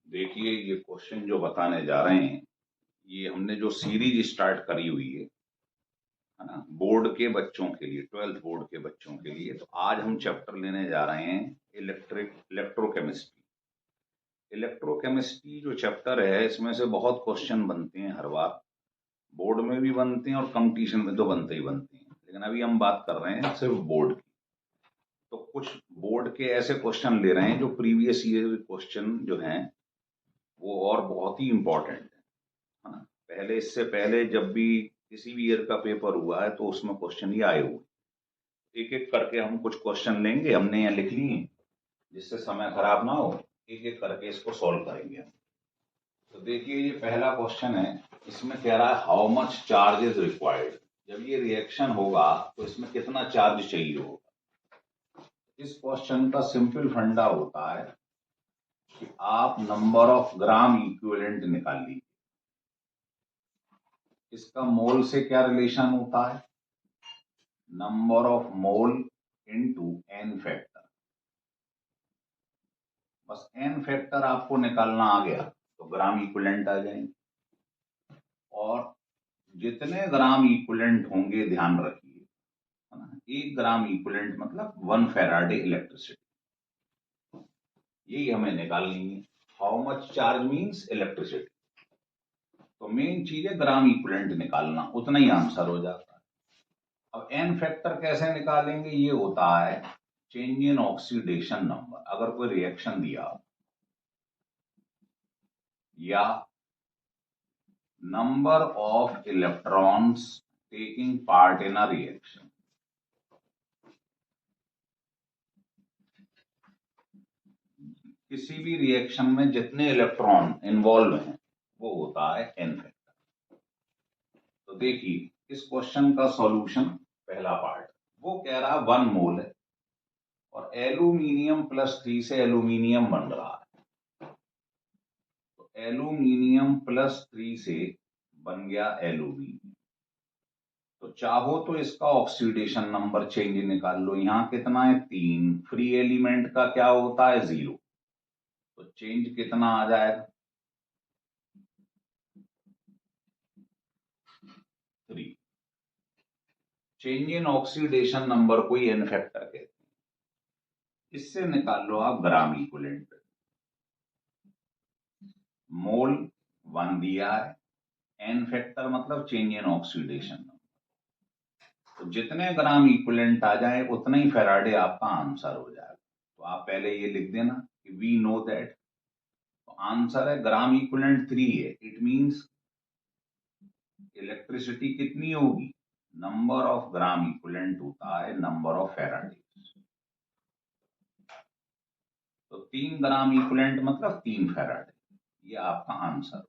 देखिए, ये क्वेश्चन जो बताने जा रहे हैं, ये हमने जो सीरीज स्टार्ट करी हुई है ना, बोर्ड के बच्चों के लिए, 12th बोर्ड के बच्चों के लिए। तो आज हम चैप्टर लेने जा रहे हैं इलेक्ट्रोकेमिस्ट्री। इलेक्ट्रोकेमिस्ट्री जो चैप्टर है, इसमें से बहुत क्वेश्चन बनते हैं हर बार, बोर्ड में भी बनते हैं और कंपटीशन में तो बनते ही बनते हैं। लेकिन अभी हम बात कर रहे हैं सिर्फ बोर्ड की। तो कुछ बोर्ड के ऐसे क्वेश्चन ले रहे हैं जो प्रीवियस ईयर क्वेश्चन जो हैं वो और बहुत ही इंपॉर्टेंट है ना। पहले, इससे पहले जब भी किसी भी ईयर का पेपर हुआ है तो उसमें क्वेश्चन ही आए हुए। एक एक करके हम कुछ क्वेश्चन लेंगे, हमने यहाँ लिख लिए जिससे समय खराब ना हो। एक एक करके इसको सॉल्व करेंगे। तो देखिए, ये पहला क्वेश्चन है। इसमें कह रहा है how much charge is required. जब ये रिएक्शन होगा तो इसमें कितना चार्ज चाहिए होगा। इस क्वेश्चन का सिंपल फंडा होता है कि आप नंबर ऑफ ग्राम इक्विवेलेंट निकाल लीजिए। इसका मोल से क्या रिलेशन होता है, number of mole into n factor. बस एन फैक्टर आपको निकालना आ गया तो ग्राम इक्विवेलेंट आ जाएंगे। और जितने ग्राम इक्विवेलेंट होंगे, ध्यान रखिए, है ना, 1 ग्राम इक्विवेलेंट मतलब 1 फैराडे इलेक्ट्रिसिटी। यही हमें निकालनी है। How much charge means electricity. तो मेन चीज है ग्राम इक्विवेलेंट निकालना, उतना ही आंसर हो जाता है। अब एन फैक्टर कैसे निकालेंगे, ये होता है चेंज इन ऑक्सीडेशन नंबर। अगर कोई रिएक्शन दिया या number of electrons taking part in a reaction, किसी भी रिएक्शन में जितने इलेक्ट्रॉन इन्वॉल्व हैं वो होता है एन फैक्टर। तो देखिए, इस क्वेश्चन का सॉल्यूशन, पहला पार्ट, वो कह रहा 1 मोल है और एल्यूमिनियम +3 से एल्यूमिनियम बन रहा है। तो एल्यूमिनियम +3 से बन गया एल्यूमिनियम। तो चाहो तो इसका ऑक्सीडेशन नंबर चेंज निकाल लो। यहां कितना है, 3। फ्री एलिमेंट का क्या होता है, 0। तो चेंज कितना आ जाएगा, 3। चेंज इन ऑक्सीडेशन नंबर को एन फैक्टर कहते हैं। इससे निकाल लो आप ग्राम इक्विवेलेंट। मोल 1 दिया है, एन फैक्टर मतलब चेंज इन ऑक्सीडेशन नंबर। तो जितने ग्राम इक्विवेलेंट आ जाए उतना ही फैराडे आपका आंसर हो जाएगा। तो आप पहले ये लिख देना कि वी नो दैट। तो आंसर है ग्राम इक्विवेलेंट 3 है। इट मींस इलेक्ट्रिसिटी कितनी होगी, नंबर ऑफ ग्राम इक्विवेलेंट होता है नंबर ऑफ फैराडे। तो 3 ग्राम इक्विवेलेंट मतलब 3 फैराडे। ये आपका आंसर।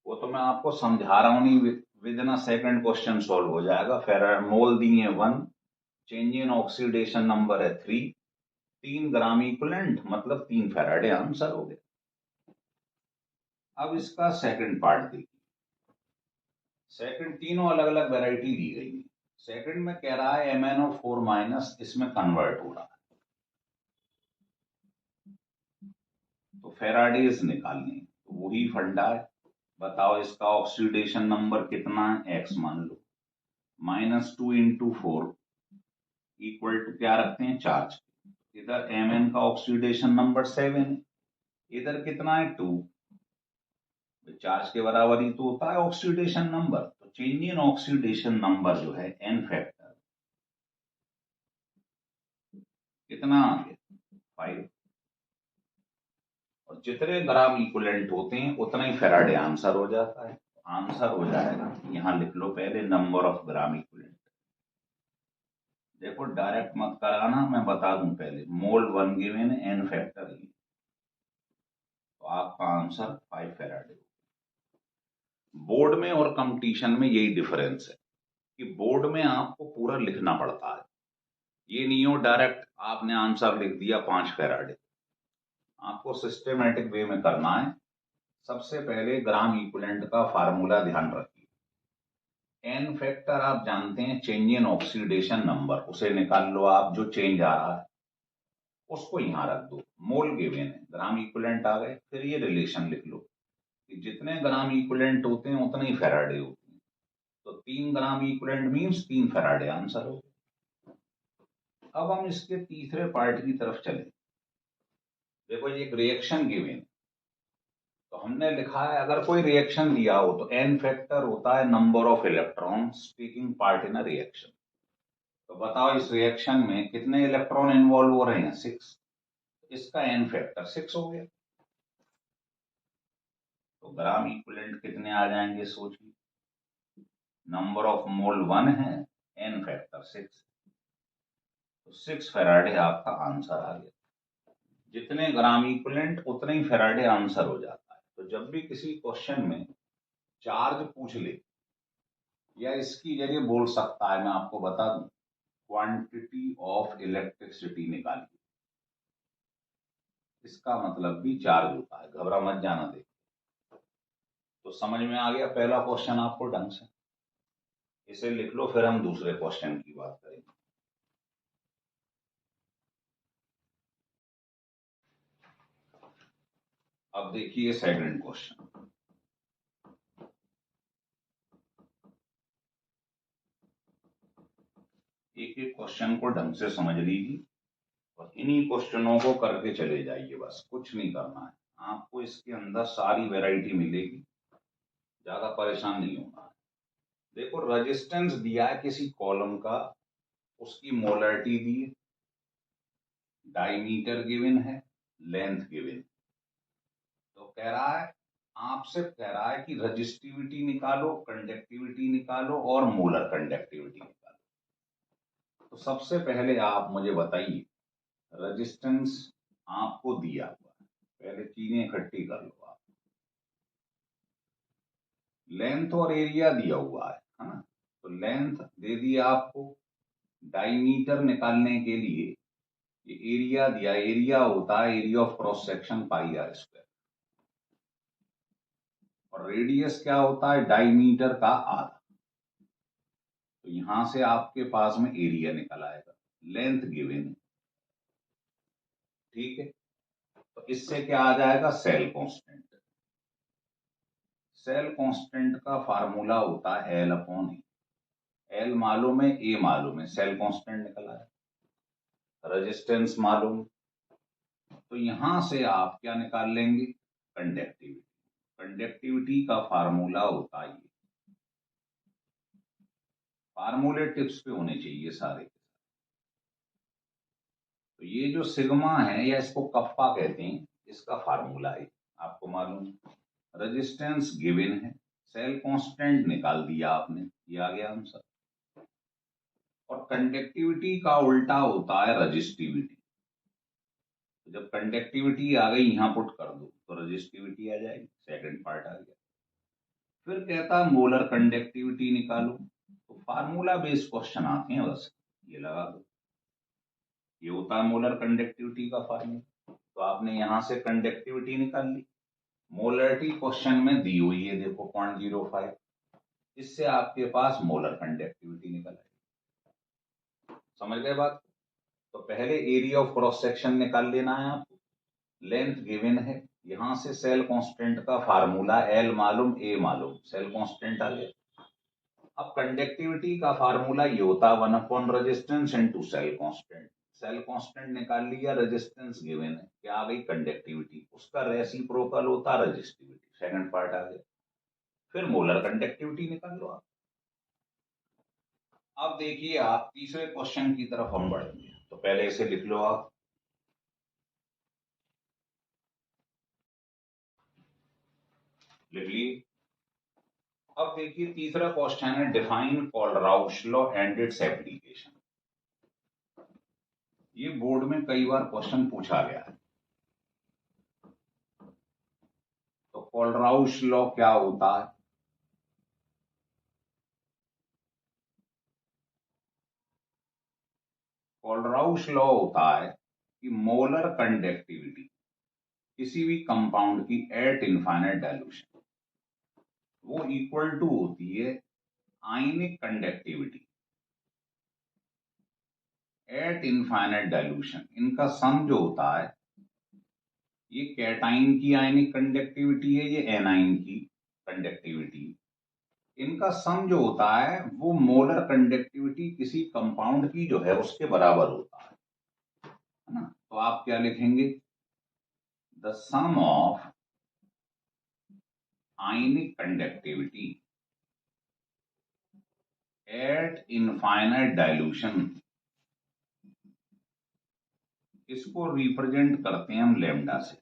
वो तो मैं आपको समझा रहा हूं, नहीं, with in a second question solve हो जाएगा। फेराड मोल दिए 1, चेंज इन ऑक्सीडेशन नंबर है 3, 3 ग्राम इक्विवेलेंट मतलब 3 फैराडे, आंसर हो गया। अब इसका सेकंड पार्ट देखिए। सेकंड, तीनों अलग अलग वैरायटी दी गई है। सेकंड में कह रहा है MnO4- इसमें कन्वर्ट हो रहा है। तो फैराडेज निकालने, तो वही फंडा है। बताओ इसका ऑक्सीडेशन नंबर कितना है, x मान लो। -2 × 4 इक्वल टू क्या रखते हैं, चार्ज। इधर Mn का ऑक्सीडेशन नंबर 7 है, इधर कितना है, 2। चार्ज के बराबर ही तो होता है ऑक्सीडेशन नंबर। तो चेंज इन ऑक्सीडेशन नंबर जो है एन फैक्टर कितना आ गया, 5। और जितने ग्राम इक्विवेलेंट होते हैं उतना ही फैराडे आंसर हो जाता है। आंसर हो जाएगा, यहां लिख लो पहले, नंबर ऑफ ग्राम इक्विवेलेंट। देखो, डायरेक्ट मत कराना, मैं बता दूं पहले। मोल 1 गिवन, एन फैक्टर ही, तो आपका आंसर 5 फैराडे। बोर्ड में और कंपटीशन में यही डिफरेंस है कि बोर्ड में आपको पूरा लिखना पड़ता है। ये नहीं हो डायरेक्ट आपने आंसर लिख दिया 5 फैराडे। आपको सिस्टेमेटिक वे में करना है। सबसे पहले ग्राम इक्विवेलेंट का फार्मूला ध्यान रखिए। एन फैक्टर आप जानते हैं, चेंज इन ऑक्सीडेशन नंबर, उसे निकाल लो आप, जो चेंज आ रहा है। उसको यहां रख दो, मोल गिवन है, ग्राम इक्विवेलेंट आ गए, फिर ये रिलेशन लिख लो कि जितने ग्राम इक्विवेलेंट होते हैं उतने ही फैराडे होते हैं, तो 3 gram equivalent means 3 Faraday, answer हो गया। अब हम इसके तीसरे पार्ट की तरफ चले। देखो ये एक रिएक्शन गिवन है, तो हमने लिखा है अगर कोई रिएक्शन दिया हो तो n फैक्टर होता है number of electrons taking part in a reaction. तो बताओ इस रिएक्शन में कितने इलेक्ट्रॉन इन्वॉल्व हो रहे हैं, 6, इसका n फैक्टर 6 हो गया। तो ग्राम इक्विवेलेंट कितने आ जाएंगे सोचिए, नंबर ऑफ मोल 1 है, n फैक्टर 6, तो 6 फैराडे आपका आंसर आ गया। जितने ग्राम इक्विवेलेंट उतने ही फैराडे आंसर हो जाता है। तो जब भी किसी क्वेश्चन में चार्ज पूछ ले, या इसकी जरिए बोल सकता है, मैं आपको बता दूं, क्वांटिटी ऑफ इलेक्ट्रिसिटी निकालिए, इसका मतलब भी चार्ज होता है, घबरा मत जाना। देख तो समझ में आ गया पहला क्वेश्चन आपको ढंग से, इसे लिख लो, फिर हम दूसरे क्वेश्चन की बात करेंगे। अब देखिए सेकंड क्वेश्चन, एक एक क्वेश्चन को ढंग से समझ लीजिए और इन्हीं क्वेश्चनों को करके चले जाइए, बस कुछ नहीं करना है, आपको इसके अंदर सारी वैरायटी मिलेगी, ज्यादा परेशान नहीं होना है। देखो रेजिस्टेंस दिया है किसी कॉलम का, उसकी मोलरिटी दी है, डायमीटर गिवन है, लेंथ गिवन, तो कह रहा है, आपसे कह रहा है कि रजिस्टिविटी निकालो, कंडक्टिविटी निकालो और मोलर कंडक्टिविटी निकालो। तो सबसे पहले आप मुझे बताइए, रेजिस्टेंस आपको दिया हुआ है, पहले चीजें इकट्ठी कर लो आप, लेंथ और एरिया दिया हुआ है ना, तो लेंथ दे दिया आपको, डायमीटर निकालने के लिए ये एरिया दिया, एरिया होता है area of cross section pi r square, और रेडियस क्या होता है, डायमीटर का आधा। तो यहां से आपके पास में एरिया निकल आएगा, लेंथ गिवन है, ठीक है। तो इससे क्या आ जाएगा, सेल कांस्टेंट, सेल कांस्टेंट का फार्मूला होता है एल अपॉन ए, एल मालूम है, ए मालूम है, सेल कांस्टेंट निकल आया, रेजिस्टेंस मालूम, तो यहां से आप क्या निकाल लेंगे, कंडक्टिविटी, कंडक्टिविटी का फार्मूला होता है, फार्मूले टिप्स पे होने चाहिए सारे। तो ये जो सिग्मा है या इसको कप्पा कहते हैं, इसका फार्मूला है, आपको मालूम है, रेजिस्टेंस गिवन है, सेल कांस्टेंट निकाल दिया आपने, ये आ गया आंसर। और कंडक्टिविटी का उल्टा होता है रजिस्टिविटी, तो जब कंडक्टिविटी आ गई यहां पुट कर दो तो रजिस्टिविटी आ जाएगी, सेकंड पार्ट आ गया। फिर कहता है मोलर कंडक्टिविटी निकालो, तो फार्मूला बेस्ड क्वेश्चन आते हैं, बस ये लगा दो, ये होता है मोलर कंडक्टिविटी का फार्मूला। तो आपने यहां से कंडक्टिविटी निकाल ली, मोलरिटी क्वेश्चन में दी हुई है, देखो 0.05, इससे आपके पास मोलर कंडक्टिविटी निकल आएगी। समझ गए बात। तो पहले एरिया ऑफ क्रॉस सेक्शन निकाल लेना है आपको, लेंथ गिवन है, यहां से सेल कांस्टेंट का फार्मूला एल मालूम, ए मालूम, सेल कांस्टेंट आ गया। अब कंडक्टिविटी का फार्मूला ये होता है 1/रेजिस्टेंस into cell constant, cell constant निकाल लिया, रेजिस्टेंस गिवन है, क्या आ गई, कंडक्टिविटी, उसका रेसिप्रोकल होता है रेजिस्टिविटी, सेकंड पार्ट आ गया। फिर मोलर कंडक्टिविटी निकाल लो आप। अब देखिए आप तीसरे क्वेश्चन की तरफ हम बढ़ेंगे, तो पहले इसे लिख लो आप, लिख लिए। अब देखिए तीसरा क्वेश्चन है, define Kohlrausch law and its application. ये बोर्ड में कई बार क्वेश्चन पूछा गया है। तो कोलराउश लॉ क्या होता है, कोलराउश लॉ होता है कि मोलर कंडक्टिविटी किसी भी कंपाउंड की एट इनफाइनाइट डाइल्यूशन, वो इक्वल टू होती है आयनिक कंडक्टिविटी एट इनफाइनाइट डाइल्यूशन, इनका सम जो होता है, ये कैटाइन की आयनिक कंडक्टिविटी है, ये एनाइन की कंडक्टिविटी, इनका सम जो होता है वो मोलर कंडक्टिविटी किसी कंपाउंड की जो है उसके बराबर होता है ना। तो आप क्या लिखेंगे, the sum of ionic conductivity at infinite dilution, इसको रिप्रेजेंट करते हैं हम लैम्डा से,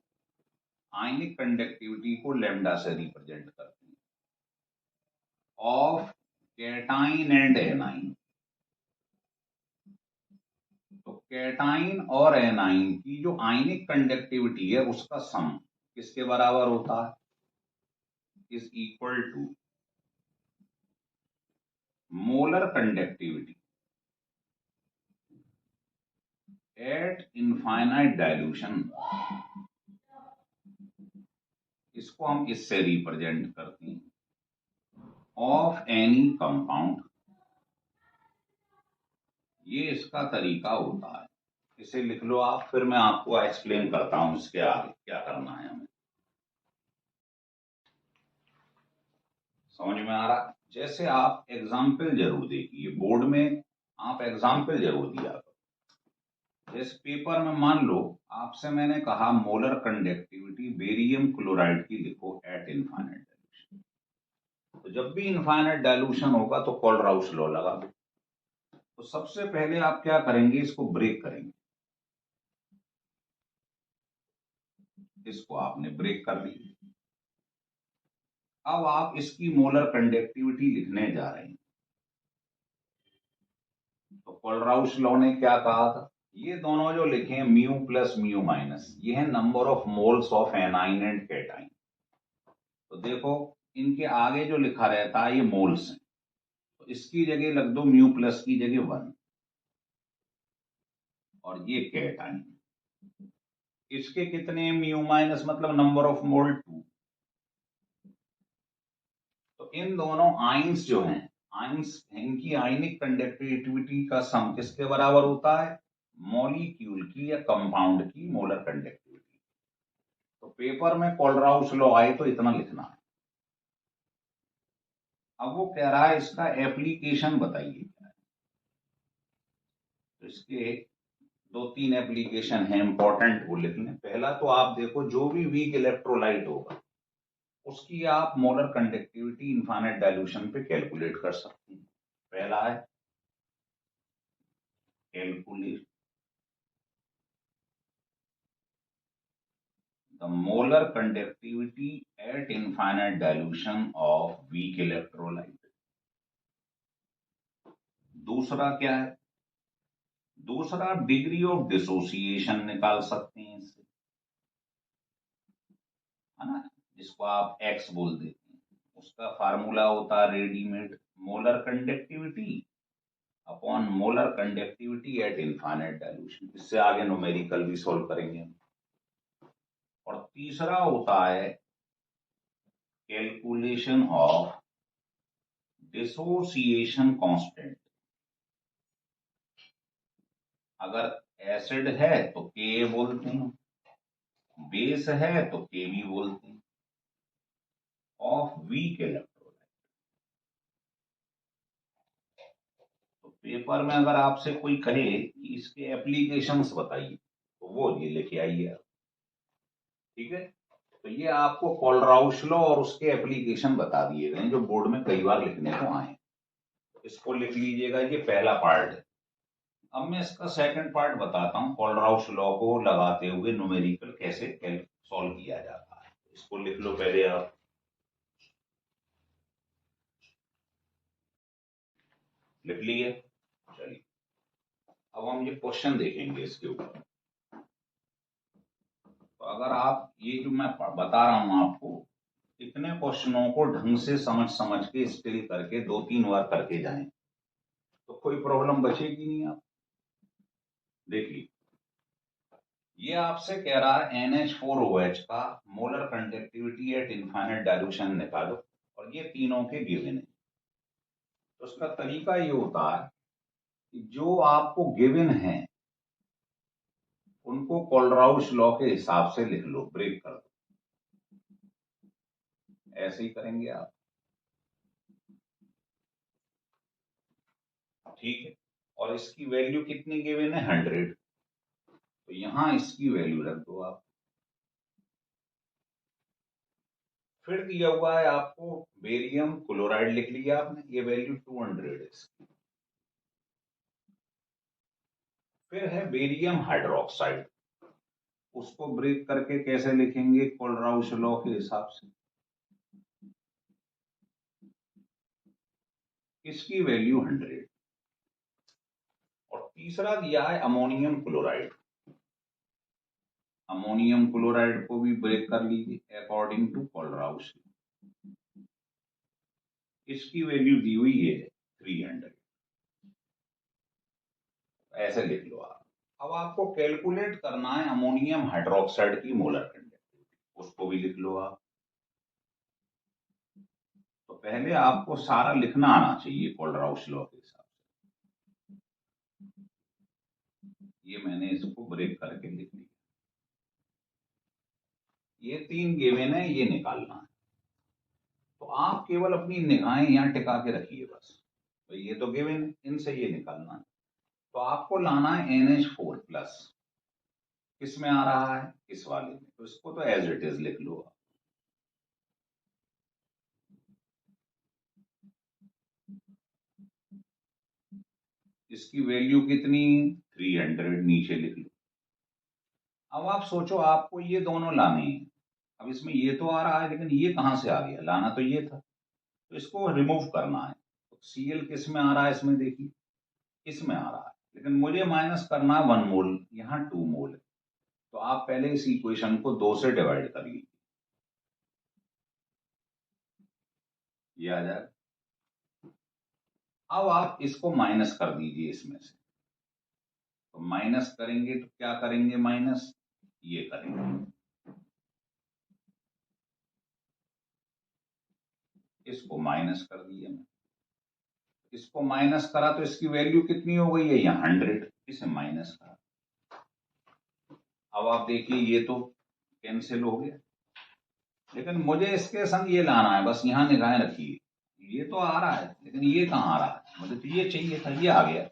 आयनिक कंडक्टिविटी को लैम्डा से रिप्रेजेंट करते हैं, ऑफ कैटाइन एंड एनाइन। तो कैटाइन और एनाइन की जो आयनिक कंडक्टिविटी है उसका सम किसके बराबर होता है, is equal to molar conductivity at infinite dilution, इसको हम इससे रिप्रेजेंट करते हैं, ऑफ एनी कंपाउंड। ये इसका तरीका होता है, इसे लिख लो आप, फिर मैं आपको एक्सप्लेन करता हूं इसके आगे क्या करना है हमें। समझ में आ रहा, जैसे आप एग्जाम्पल जरूर देखिए, बोर्ड में आप एग्जाम्पल जरूर दिया करो। जैसे पेपर में मान लो आपसे मैंने कहा मोलर कंडक्टिविटी बेरियम क्लोराइड की लिखो एट इनफाइनाइट डाइल्यूशन, तो जब भी इनफाइनाइट डाइल्यूशन होगा तो कोलराउस लॉ लगा दो। तो सबसे पहले आप क्या करेंगे, इसको ब्रेक करेंगे, इसको आपने ब्रेक कर ली। अब आप इसकी मोलर कंडक्टिविटी लिखने जा रहे हैं। तो कोलराउस लॉ ने क्या कहा था, ये दोनों जो लिखे हैं म्यू प्लस म्यू माइनस, ये है number of moles of anion and cation. तो देखो इनके आगे जो लिखा रहता है ये मोल्स है, तो इसकी जगह लग दो म्यू प्लस की जगह 1, और ये कैटाइन, इसके कितने म्यू माइनस मतलब नंबर ऑफ मोल 2। तो इन दोनों आइंस जो हैं, आइंस इनकी आयनिक कंडक्टिविटी का सम किसके बराबर होता है, मॉलिक्यूल की या कंपाउंड की मोलर कंडक्टिविटी। तो पेपर में कोलराउस लॉ आए तो इतना लिखना है। अब वो कह रहा है इसका एप्लीकेशन बताइए क्या है, तो इसके 2-3 एप्लीकेशन है इंपॉर्टेंट, वो लिख लें। पहला तो आप देखो जो भी वीक इलेक्ट्रोलाइट होगा उसकी आप मोलर कंडक्टिविटी इनफाइनाइट डाइल्यूशन पे कैलकुलेट कर सकते हैं। पहला है calculate the molar conductivity at infinite dilution of weak electrolyte. दूसरा क्या है, दूसरा डिग्री ऑफ डिसोसिएशन निकाल सकते हैं इससे, है ना, जिसको आप एक्स बोल देते हैं। उसका फार्मूला होता है readymade molar conductivity upon molar conductivity at infinite dilution. इससे आगे न्यूमेरिकल भी सॉल्व करेंगे हम। और तीसरा होता है कैलकुलेशन ऑफ डिसोसिएशन कांस्टेंट। अगर एसिड है तो के बोलते हैं, बेस है तो के भी बोलते हैं, ऑफ वीक इलेक्ट्रोलाइट। तो पेपर में अगर आपसे कोई कहे कि इसके एप्लीकेशंस बताइए तो वो ये लेके आइए आप, ठीक है। तो ये आपको कोलराउस लॉ और उसके एप्लीकेशन बता दिए गए जो बोर्ड में कई बार लिखने को आए। इसको लिख लीजिएगा, ये पहला पार्ट है। अब मैं इसका सेकंड पार्ट बताता हूँ, कोलराउस लॉ को लगाते हुए न्यूमेरिकल कैसे सॉल्व किया जाता है। इसको लिख लो पहले आप, लिख लिए, चलिए अब हम ये क्वेश्चन देखेंगे इसके ऊपर। तो अगर आप ये जो मैं बता रहा हूं आपको, इतने क्वेश्चनों को ढंग से समझ समझ के स्टिल करके 2-3 बार करके जाएं तो कोई प्रॉब्लम बचेगी नहीं। आप देखिए, ये आपसे कह रहा है NH4OH का molar conductivity at infinite dilution निकालो, और ये तीनों के गिवन है। तो उसका तरीका ये होता है, कि जो आपको गिवन है उनको कोलराउस लॉ के हिसाब से लिख लो, ब्रेक कर दो। ऐसे ही करेंगे आप, ठीक है। और इसकी वैल्यू कितनी गिवन है, 100, तो यहां इसकी वैल्यू रख दो आप। फिर दिया हुआ है आपको बेरियम क्लोराइड, लिख लिया आपने, ये वैल्यू 200 है इसकी। फिर है बेरियम हाइड्रोक्साइड, उसको ब्रेक करके कैसे लिखेंगे, कोलराउस लॉ के हिसाब से। इसकी वैल्यू 100। और तीसरा दिया है अमोनियम क्लोराइड। अमोनियम क्लोराइड को भी ब्रेक कर लीजिए अकॉर्डिंग टू कोलराउस। इसकी वैल्यू दी हुई है 300। ऐसे लिख लो आप। अब आपको कैलकुलेट करना है अमोनियम हाइड्रोक्साइड की मोलर कंडक्टिविटी, उसको भी लिख लो आप। तो पहले आपको सारा लिखना आना चाहिए कोलराउस लॉ के हिसाब से। ये मैंने इसको ब्रेक करके लिख लिया। ये 3 गिवन है, ये निकालना है। तो आप केवल अपनी निगाहें यहां टिका के रखिए बस। तो ये तो गिवन है, इनसे ये निकालना है। तो आपको लाना है NH4+। किस में आ रहा है, इस वाले में, तो इसको तो एज इट इज लिख लो आप। इसकी वैल्यू कितनी, 300, नीचे लिख लो। अब आप सोचो आपको ये दोनों लाने हैं। अब इसमें ये तो आ रहा है, लेकिन ये कहां से आ गया, लाना तो ये था, तो इसको रिमूव करना है। तो Cl किस में आ रहा है, इसमें देखिए, इसमें आ रहा है, लेकिन मुझे माइनस करना है 1 मोल, यहाँ 2 मोल है। तो आप पहले इस इक्वेशन को 2 से डिवाइड कर लीजिए, ये आ जाएगा। अब आप इसको माइनस कर दीजिए इसमें से। तो माइनस करेंगे तो क्या करेंगे, माइनस ये करेंगे, इसको माइनस कर दिया मैं। इसको माइनस करा तो इसकी वैल्यू कितनी हो गई है, यहाँ 100, इसे माइनस करा। अब आप देखिए ये तो कैंसिल हो गया, लेकिन मुझे इसके संग ये लाना है, बस यहाँ निगाहें रखिए। ये तो आ रहा है, लेकिन ये कहाँ आ रहा है, मुझे तो ये चाहिए था, ये आ गया।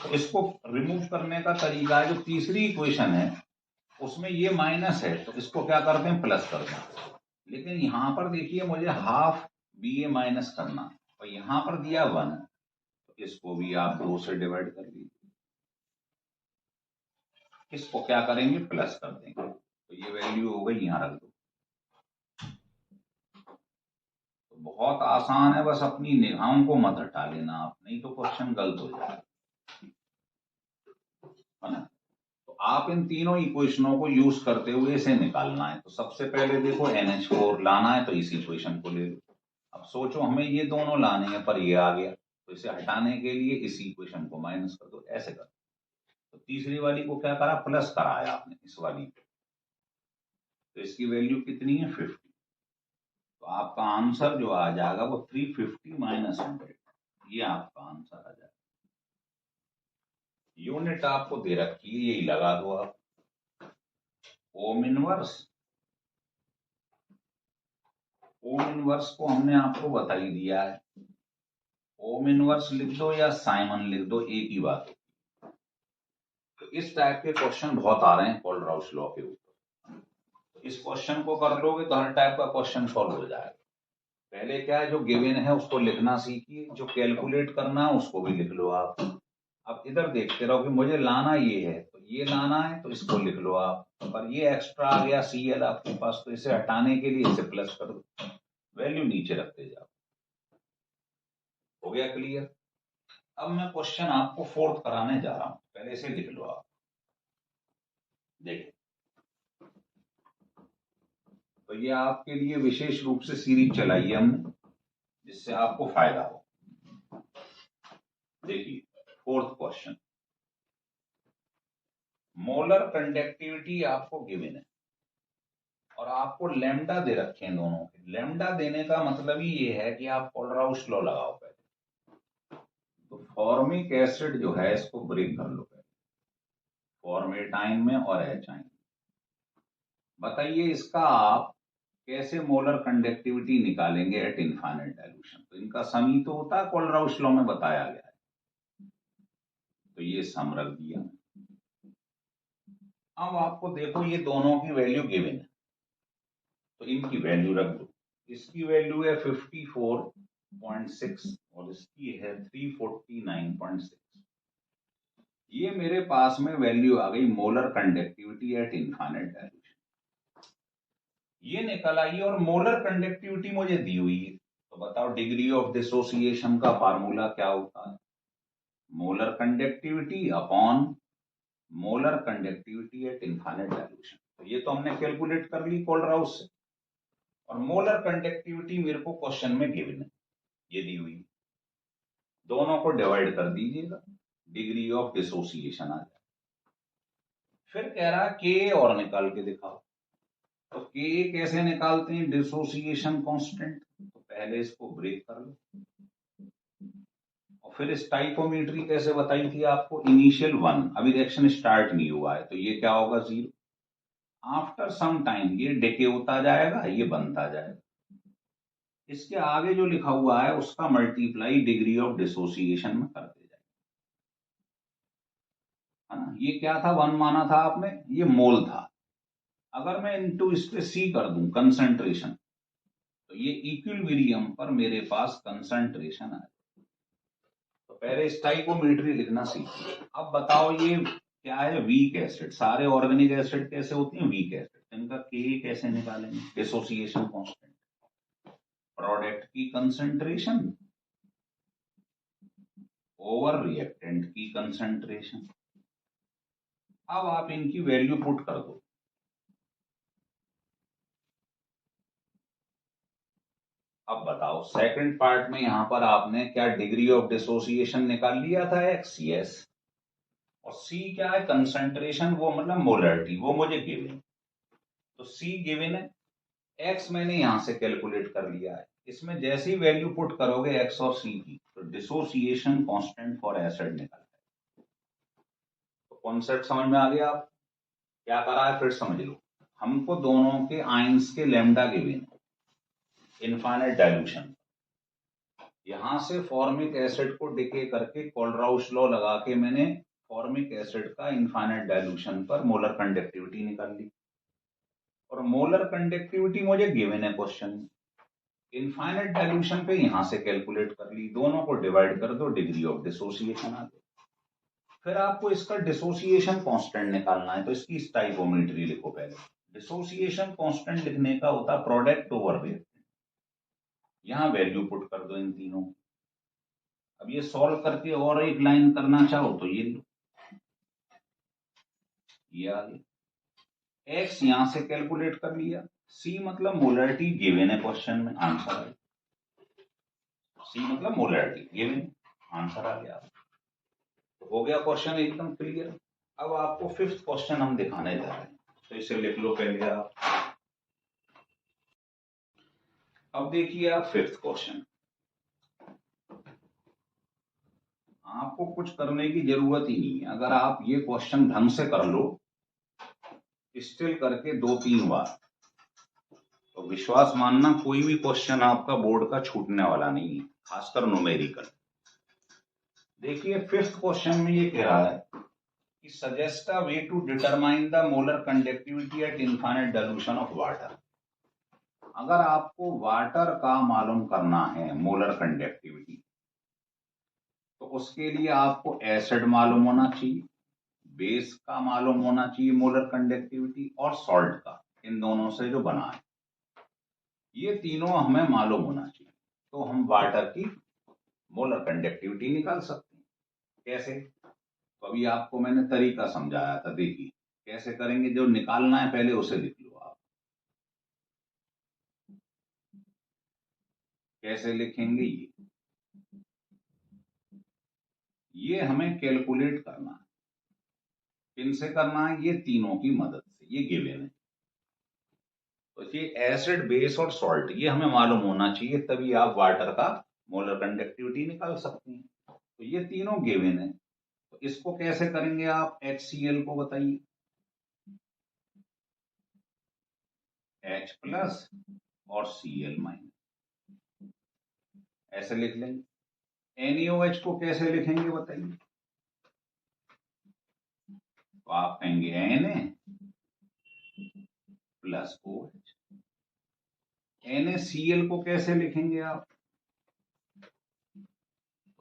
तो इसको रिमूव करने का तरीका है, जो तीसरी इक्वेशन है उसमें ये माइनस है, तो इसको क्या करते हैं, प्लस करते हैं। लेकिन यहां पर देखिए मुझे हाफ BA माइनस करना, और यहां पर दिया 1, तो इसको भी आप 2 से डिवाइड कर लीजिए। इसको क्या करेंगे, प्लस कर देंगे, तो ये वैल्यू हो गई, यहां रख दो। तो बहुत आसान है, बस अपनी निगाहों को मत हटा लेना आप, नहीं तो क्वेश्चन गलत हो जाएगा, है ना। तो आप इन तीनों इक्वेशनों को यूज करते हुए इसे निकालना है। तो सबसे पहले देखो NH4 लाना है, तो इस इक्वेशन को ले लो। अब सोचो हमें ये दोनों लाने हैं, पर ये आ गया, तो इसे हटाने के लिए इस इक्वेशन को माइनस कर दो, ऐसे कर। तो तीसरी वाली को क्या करा, प्लस कराया आपने इस वाली पे, तो इसकी वैल्यू कितनी है, 50। तो आपका आंसर जो आ जाएगा वो 350 माइनस 100, ये आपका आंसर आ जाएगा। यूनिट आपको दे रखी है, यही लगा दो आप। ओम इनवर्स, ओम इनवर्स को हमने आपको बता ही दिया है। ओम इनवर्स लिख दो या साइमन लिख दो, एक ही बात है। तो इस टाइप के क्वेश्चन बहुत आ रहे हैं कोलराउस लॉ के ऊपर। तो इस क्वेश्चन को कर लोगे तो हर टाइप का क्वेश्चन सॉल्व हो जाएगा। पहले क्या है, जो गिवन है उसको लिखना सीखिए, जो कैलकुलेट करना है उसको भी लिख लो आप। अब इधर देखते रहो कि मुझे लाना ये है, तो ये लाना है, तो इसको लिख लो आप। पर ये एक्स्ट्रा आ गया Cl आपके पास, तो इसे हटाने के लिए इसे प्लस कर दो, वैल्यू नीचे रखते जाओ। हो गया क्लियर। अब मैं क्वेश्चन आपको फोर्थ कराने जा रहा हूं, पहले इसे लिख लो आप। देखिए, तो ये आपके लिए विशेष रूप से सीरीज चलाई है हमने, जिससे आपको फायदा हो। देखिए फोर्थ क्वेश्चन, मोलर कंडक्टिविटी आपको गिवन है और आपको लैम्डा दे रखे हैं दोनों के। लैम्डा देने का मतलब ही ये है कि आप कोलराउस लॉ लगाओ पहले। तो फॉर्मिक एसिड जो है इसको ब्रेक कर लो पहले, फॉर्मेटाइन में और एचाइन। बताइए इसका आप कैसे मोलर कंडक्टिविटी निकालेंगे एट इनफाइनाइट डाइल्यूशन। तो इनका सम ही तो होता है, कोलराउस लॉ में बताया गया है। तो ये सम रख दिया। अब आपको देखो ये दोनों की वैल्यू गिवन है, तो इनकी वैल्यू रख दो। इसकी वैल्यू है 54.6 और इसकी है 349.6। ये मेरे पास में वैल्यू आ गई molar conductivity at infinite dilution. ये निकल आई और मोलर कंडक्टिविटी मुझे दी हुई है। तो बताओ डिग्री ऑफ डिसोसिएशन का फार्मूला क्या होता है? Molar conductivity upon molar conductivity at infinite dilution. तो ये तो हमने कैलकुलेट कर ली कोलराउस से, और मोलर कंडक्टिविटी मेरे को क्वेश्चन में गिवन है, ये दी हुई। दोनों को डिवाइड कर दीजिएगा, डिग्री ऑफ डिसोसिएशन आ जाए। फिर कह रहा है के और निकाल के दिखाओ। तो के कैसे निकालते हैं? Dissociation constant. तो पहले इसको ब्रेक कर लो, और फिर स्टाइकोमेट्री कैसे बताई थी आपको? इनिशियल 1, अभी रिएक्शन स्टार्ट नहीं हुआ है, तो ये क्या होगा? 0। आफ्टर सम टाइम ये डिके होता जाएगा, ये बनता जाएगा। इसके आगे जो लिखा हुआ है उसका मल्टीप्लाई डिग्री ऑफ डिसोसिएशन में करते जाए, है ना। ये क्या था? 1 माना था आपने, ये मोल था। अगर मैं इनटू इस पे सी कर दूं कंसंट्रेशन, तो ये इक्विलिब्रियम पर मेरे पास कंसंट्रेशन आए। तो पहले स्टाइकोमेट्री लिखना सीखिए। अब बताओ ये क्या है? Weak acid. सारे ऑर्गेनिक एसिड कैसे होती हैं? Weak acid. इनका के कैसे निकालेंगे? डिसोसिएशन कांस्टेंट, प्रोडक्ट की कंसंट्रेशन ओवर रिएक्टेंट की कंसंट्रेशन। अब आप इनकी वैल्यू पुट कर दो। अब बताओ सेकंड पार्ट में यहां पर आपने क्या डिग्री ऑफ डिसोसिएशन निकाल लिया था? एक्स। यस। और सी क्या है? कंसंट्रेशन, वो मतलब मोलरिटी, वो मुझे गिवन। तो सी गिवन है, एक्स मैंने यहां से कैलकुलेट कर लिया है। इसमें जैसे ही वैल्यू पुट करोगे एक्स और सी की, तो डिसोसिएशन कांस्टेंट फॉर एसिड निकलता है। तो कॉन्सेप्ट समझ में आ गया? आप क्या करा है फिर समझ लो। हमको दोनों के आइंस के लैम्डा गिवन, इनफाइनाइट डाइल्यूशन। यहां से फॉर्मिक एसिड को डिके करके कोलराउस लॉ लगा के मैंने फॉर्मिक एसिड का इनफाइनाइट डाइल्यूशन पर मोलर कंडक्टिविटी निकाल ली। और मोलर कंडक्टिविटी मुझे गिवन है क्वेश्चन में, इनफाइनाइट डाइल्यूशन पे यहां से कैलकुलेट कर ली। दोनों को डिवाइड कर दो, डिग्री ऑफ डिसोसिएशन आ गई। फिर आपको इसका डिसोसिएशन कांस्टेंट निकालना है, तो इसकी स्टाइकोमेट्री लिखो पहले। डिसोसिएशन कांस्टेंट लिखने का होता प्रोडक्ट ओवर रिएक्टेंट। यहां वैल्यू पुट कर दो इन तीनों। अब ये सॉल्व करके और एक लाइन करना चाहो तो ये लो, ये आ गया। एक्स यहां से कैलकुलेट कर लिया, सी मतलब मोलरिटी गिवन है क्वेश्चन में, आंसर आ गया। सी मतलब मोलरिटी गिवन, आंसर आ गया। तो हो गया क्वेश्चन एकदम क्लियर। अब आपको फिफ्थ क्वेश्चन हम दिखाने जा रहे हैं, तो इसे लिख लो पहले आप। अब देखिए आप फिफ्थ क्वेश्चन। आपको कुछ करने की जरूरत ही नहीं है। अगर आप ये क्वेश्चन ढंग से कर लो, स्टिल करके 2-3 बार, तो विश्वास मानना कोई भी क्वेश्चन आपका बोर्ड का छूटने वाला नहीं है, खासकर न्यूमेरिकल। देखिए फिफ्थ क्वेश्चन में ये कह रहा है कि suggest a way to determine the molar conductivity at infinite dilution of water. अगर आपको वाटर का मालूम करना है मोलर कंडक्टिविटी, तो उसके लिए आपको एसिड मालूम होना चाहिए, बेस का मालूम होना चाहिए मोलर कंडक्टिविटी, और सॉल्ट का, इन दोनों से जो बना है, ये तीनों हमें मालूम होना चाहिए। तो हम वाटर की मोलर कंडक्टिविटी निकाल सकते हैं। कैसे? तो अभी आपको मैंने तरीका समझाया था, देखिए कैसे करेंगे। जो निकालना है पहले उसे लिख लो आप। कैसे लिखेंगे? ये हमें कैलकुलेट करना है। किन से करना है? ये तीनों की मदद से, ये गिवन है। तो ये एसिड, बेस और सॉल्ट, ये हमें मालूम होना चाहिए, तभी आप वाटर का मोलर कंडक्टिविटी निकाल सकते हैं। तो ये तीनों गिवन है, तो इसको कैसे करेंगे आप HCl को बताइए। H प्लस और Cl माइनस, ऐसे लिख लेंगे। NaOH को कैसे लिखेंगे बताइए। तो आप कहेंगे Na प्लस OH। NaCl को कैसे लिखेंगे आप।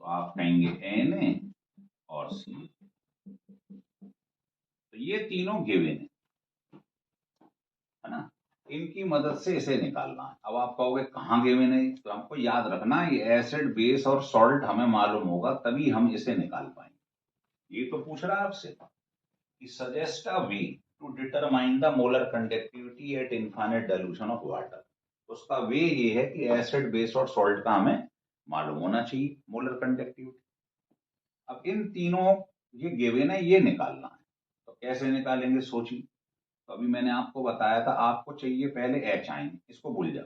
तो आप कहेंगे Na और Cl। तो ये तीनों गिवन है ना, इनकी मदद से इसे निकालना है। अब आप कहोगे कहाँ गिवन है, तो हमको याद रखना ये एसिड बेस और सॉल्ट हमें मालूम होगा तभी हम इसे निकाल पाएंगे। ये तो पूछ रहा है आपसे कि suggest a way to determine the molar conductivity at infinite dilution of water. उसका वे ये है कि एसिड बेस और सॉल्ट का हमें मालूम होना चाहिए मोलर कंडक्टिविटी। अब इन तीनों ये गिवन है, ये निकालना है, तो कैसे निकालेंगे सोचिए। तो अभी मैंने आपको बताया था आपको चाहिए पहले एच आइन, इसको भूल जाओ।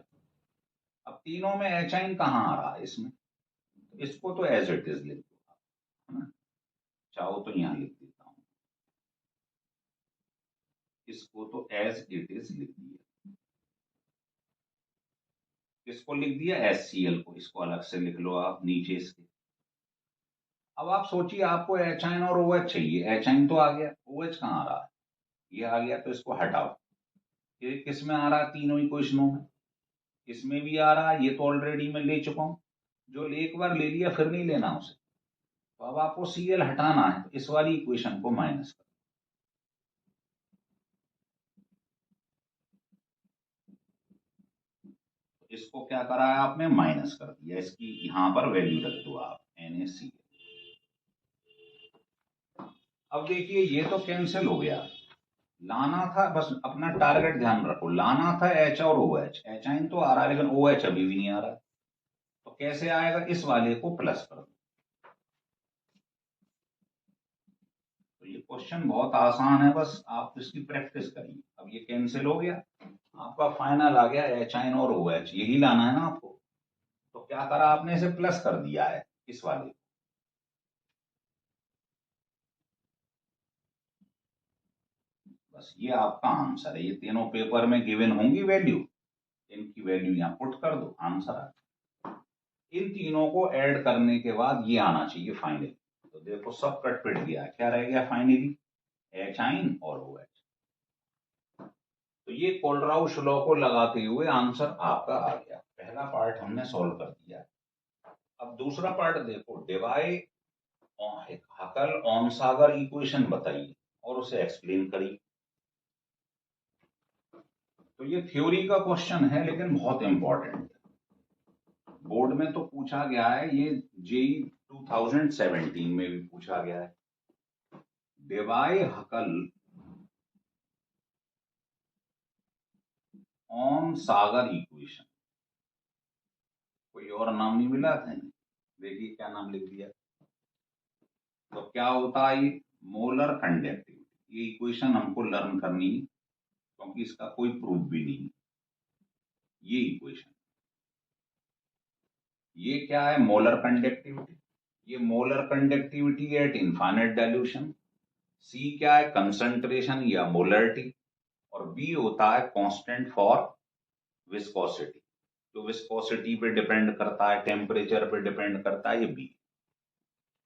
अब तीनों में एच आइन कहाँ आ रहा है इसमें, तो इसको तो एज इट इज लिख दो आप, है ना। चाहो तो यहां लिख देता हूं, इसको तो एज इट इज लिख दिया। इसको लिख दिया HCl को, इसको अलग से लिख लो आप नीचे इसके। अब आप सोचिए आपको एच आइन और OH चाहिए, एच आइन तो आ गया, OH कहाँ आ रहा है, ये आ गया, तो इसको हटाओ। ये किस में आ रहा है, तीनों इक्वेशनों में, इसमें भी आ रहा है, ये तो ऑलरेडी मैं ले चुका हूं, जो एक बार ले लिया फिर नहीं लेना उसे। तो अब आपको Cl हटाना है, तो इस वाली इक्वेशन को माइनस कर, तो इसको क्या करा है आपने, माइनस कर दिया, इसकी यहां पर वैल्यू रख दो आप NaCl। अब देखिए ये तो कैंसिल हो गया, लाना था, बस अपना टारगेट ध्यान रखो, लाना था H और OH, एच आइन तो आ रहा है लेकिन OH अभी भी नहीं आ रहा है, तो कैसे आएगा, इस वाले को प्लस कर दो। तो ये क्वेश्चन बहुत आसान है, बस आप इसकी प्रैक्टिस करिए। अब ये कैंसिल हो गया, आपका फाइनल आ गया एच आइन और OH, यही लाना है ना आपको। तो क्या करा आपने, इसे प्लस कर दिया है इस वाले, बस ये आपका आंसर है। ये तीनों पेपर में गिवन होंगी वैल्यू, इनकी वैल्यू यहाँ पुट कर दो, आंसर आ गया। इन तीनों को ऐड करने के बाद ये आना चाहिए फाइनल। तो देखो सब कट पिट गया, क्या रह गया फाइनली, एच आइन और OH। तो ये कोलराउश लॉ को लगाते हुए आंसर आपका आ गया, पहला पार्ट हमने सॉल्व कर दिया। अब दूसरा पार्ट देखो, डिवाई हकल ऑनसागर इक्वेशन बताइए और उसे एक्सप्लेन करिए। तो ये थ्योरी का क्वेश्चन है लेकिन बहुत इंपॉर्टेंट है, बोर्ड में तो पूछा गया है, ये जेई 2017 में भी पूछा गया है। डिवाई हकल ऑन सागर इक्वेशन, कोई और नाम नहीं मिला था, देखिए क्या नाम लिख दिया। तो क्या होता है ये, मोलर कंडक्टिविटी, ये इक्वेशन हमको लर्न करनी है क्योंकि इसका कोई प्रूफ भी नहीं है। ये इक्वेशन, ये क्या है, मोलर कंडक्टिविटी, ये molar conductivity at infinite dilution. C क्या है, कंसंट्रेशन या मोलरिटी, और बी होता है कांस्टेंट फॉर विस्कोसिटी, जो विस्कोसिटी पे डिपेंड करता है, टेम्परेचर पे डिपेंड करता है, ये बी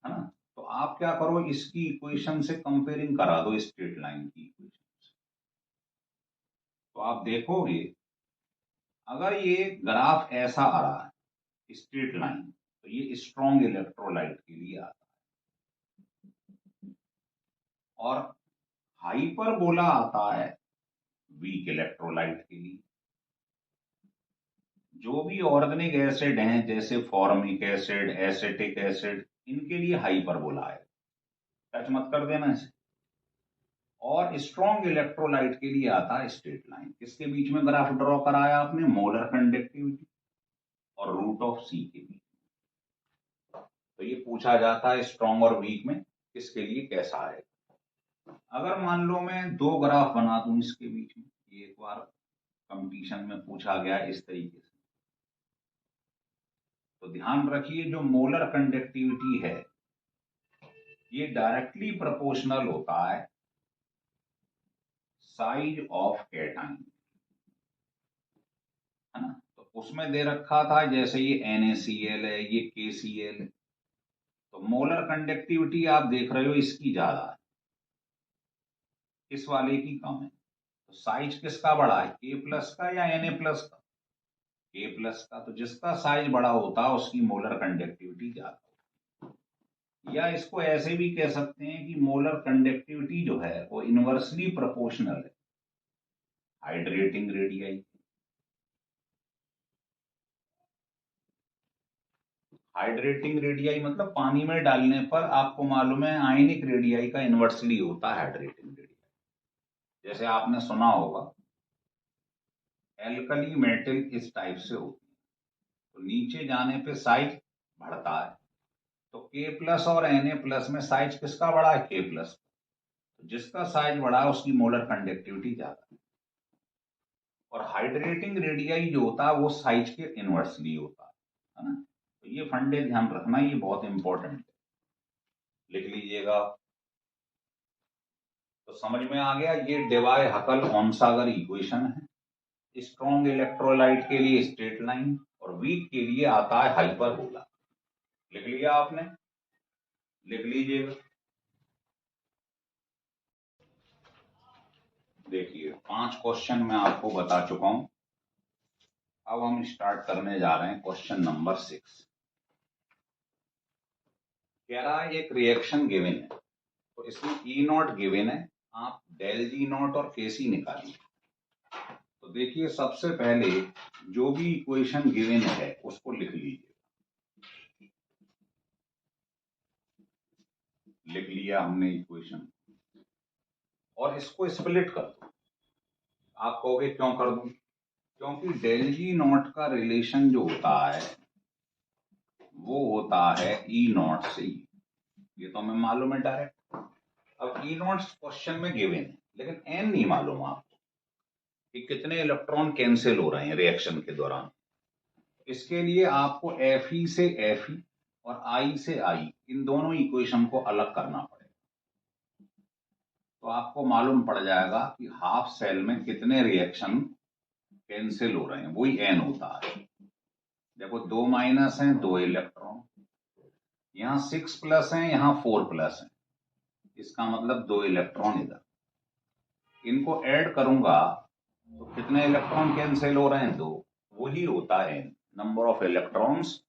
है ना। तो आप क्या करो, इसकी इक्वेशन से कंपेयरिंग करा दो स्ट्रेट लाइन की इक्वेशन से, तो आप देखोगे अगर ये ग्राफ ऐसा आ रहा है स्ट्रेट लाइन, तो ये स्ट्रॉन्ग इलेक्ट्रोलाइट के लिए आता है, और हाइपरबोला आता है वीक इलेक्ट्रोलाइट के लिए। जो भी ऑर्गेनिक एसिड हैं जैसे फॉर्मिक एसिड, एसिटिक एसिड, इनके लिए हाइपरबोला है, टच मत कर देना इसे। और स्ट्रॉन्ग इलेक्ट्रोलाइट के लिए आता है स्ट्रेट लाइन। किसके बीच में ग्राफ ड्रॉ कराया आपने, मोलर कंडक्टिविटी और रूट ऑफ सी के बीच। तो ये पूछा जाता है स्ट्रॉन्ग और वीक में किसके लिए कैसा आएगा। अगर मान लो मैं दो ग्राफ बना दूं इसके बीच में, ये एक बार कंपटीशन में पूछा गया इस तरीके से, तो ध्यान रखिए जो मोलर कंडक्टिविटी है ये डायरेक्टली प्रोपोर्शनल होता है साइज ऑफ कैटाइन, है ना। तो उसमें दे रखा था जैसे ये NaCl है, ये KCl है, तो मोलर कंडक्टिविटी आप देख रहे हो इसकी ज्यादा है, इस वाले की कम है। तो साइज किसका बड़ा है, K+ का या Na+ का, K+ का। तो जिसका साइज बड़ा होता है उसकी मोलर कंडक्टिविटी ज्यादा होती है। या इसको ऐसे भी कह सकते हैं कि मोलर कंडक्टिविटी जो है वो इनवर्सली प्रोपोर्शनल है हाइड्रेटिंग रेडियाई। हाइड्रेटिंग रेडियाई मतलब पानी में डालने पर आपको मालूम है आयनिक रेडियाई का इनवर्सली होता है हाइड्रेटिंग रेडियाई। जैसे आपने सुना होगा एल्कली मेटल इस टाइप से होती है, तो नीचे जाने पे साइज बढ़ता है। तो K+ और Na+ में साइज किसका बड़ा है, K+। तो जिसका साइज बड़ा है उसकी मोलर कंडक्टिविटी ज्यादा है। और हाइड्रेटिंग रेडियाई जो होता है वो साइज के इनवर्सली होता है ना। तो ये फंडे ध्यान रखना, ये बहुत इंपॉर्टेंट है, लिख लीजिएगा। तो समझ में आ गया, ये डेवाय हकल ओनसागर इक्वेशन है। स्ट्रॉन्ग इलेक्ट्रोलाइट के लिए स्ट्रेट लाइन और वीक के लिए आता है हाइपरबोला। लिख लिया आपने, लिख लीजिएगा। देखिए 5 क्वेश्चन मैं आपको बता चुका हूं। अब हम स्टार्ट करने जा रहे हैं क्वेश्चन नंबर 6। कह रहा है एक रिएक्शन गिवन है, तो इसमें E0 गिवन है, आप डेल G0 और KC निकालिए। तो देखिए सबसे पहले जो भी इक्वेशन गिवन है उसको लिख लीजिए। लिख लिया हमने इक्वेशन, और इसको स्प्लिट कर दो। आप कहोगे क्यों कर दूं, क्योंकि डेल G0 का रिलेशन जो होता है वो होता है E0 से, ये तो हमें मालूम है डायरेक्ट। अब E0 क्वेश्चन में गिवन है, लेकिन n नहीं मालूम आपको कि कितने इलेक्ट्रॉन कैंसिल हो रहे हैं रिएक्शन के दौरान। इसके लिए आपको Fe से Fe और I से I इन दोनों इक्वेशन को अलग करना पड़ेगा। तो आपको मालूम पड़ जाएगा कि हाफ सेल में कितने रिएक्शन कैंसिल हो रहे हैं, वही n होता है। देखो 2 माइनस हैं, 2 इलेक्ट्रॉन, यहाँ 6+ है, यहाँ 4+ है, इसका मतलब 2 इलेक्ट्रॉन इधर। इनको ऐड करूंगा तो कितने इलेक्ट्रॉन कैंसिल हो रहे हैं, 2। वही होता है number of electrons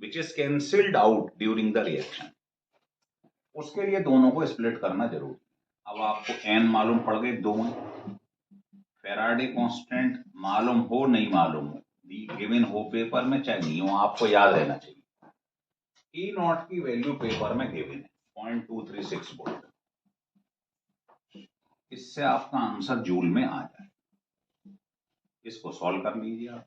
which is cancelled out during the reaction. उसके लिए दोनों को स्प्लिट करना जरूरी है। अब आपको n मालूम पड़ गए, 2 फैराडे कांस्टेंट मालूम हो नहीं मालूम हो, गिवन हो पेपर में चाहे नहीं हो, आपको याद रहना चाहिए E0 की वैल्यू पेपर में गिवन है 0.236 वोल्ट। इससे आपका आंसर जूल में आ जाए, इसको सॉल्व कर लीजिए आप।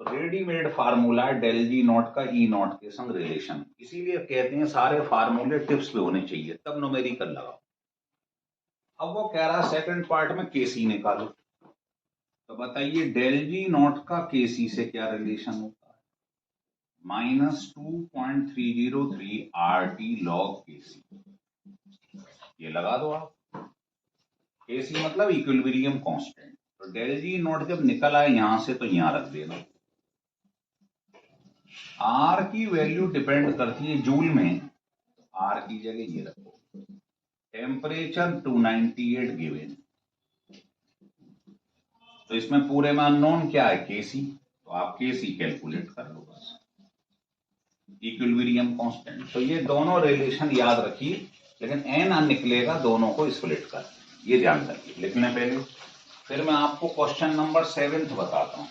तो रेडीमेड फार्मूला है डेल G0 का E0 के संग रिलेशन, इसीलिए कहते हैं सारे फार्मूले टिप्स पे होने चाहिए तब न्यूमेरिकल लगाओ। अब वो कह रहा है सेकंड पार्ट में KC निकालो। तो बताइए डेल G0 का KC से क्या रिलेशन होता है, -2.303 RT log KC। ये लगा दो आप, KC मतलब इक्विलिब्रियम कांस्टेंट। तो डेल G0 जब निकल आए यहां से तो यहां रख देना। R की वैल्यू डिपेंड करती है जूल में, तो R की जगह ये रखो। टेम्परेचर 298 गिवन, तो इसमें पूरे में अननोन क्या है, KC, तो आप KC कैलकुलेट कर लो बस, इक्विलिब्रियम कांस्टेंट। तो ये दोनों रिलेशन याद रखिए, लेकिन n निकलेगा दोनों को स्प्लिट कर, ये ध्यान रखिए लिखने पहले। फिर मैं आपको क्वेश्चन नंबर 7 बताता हूं।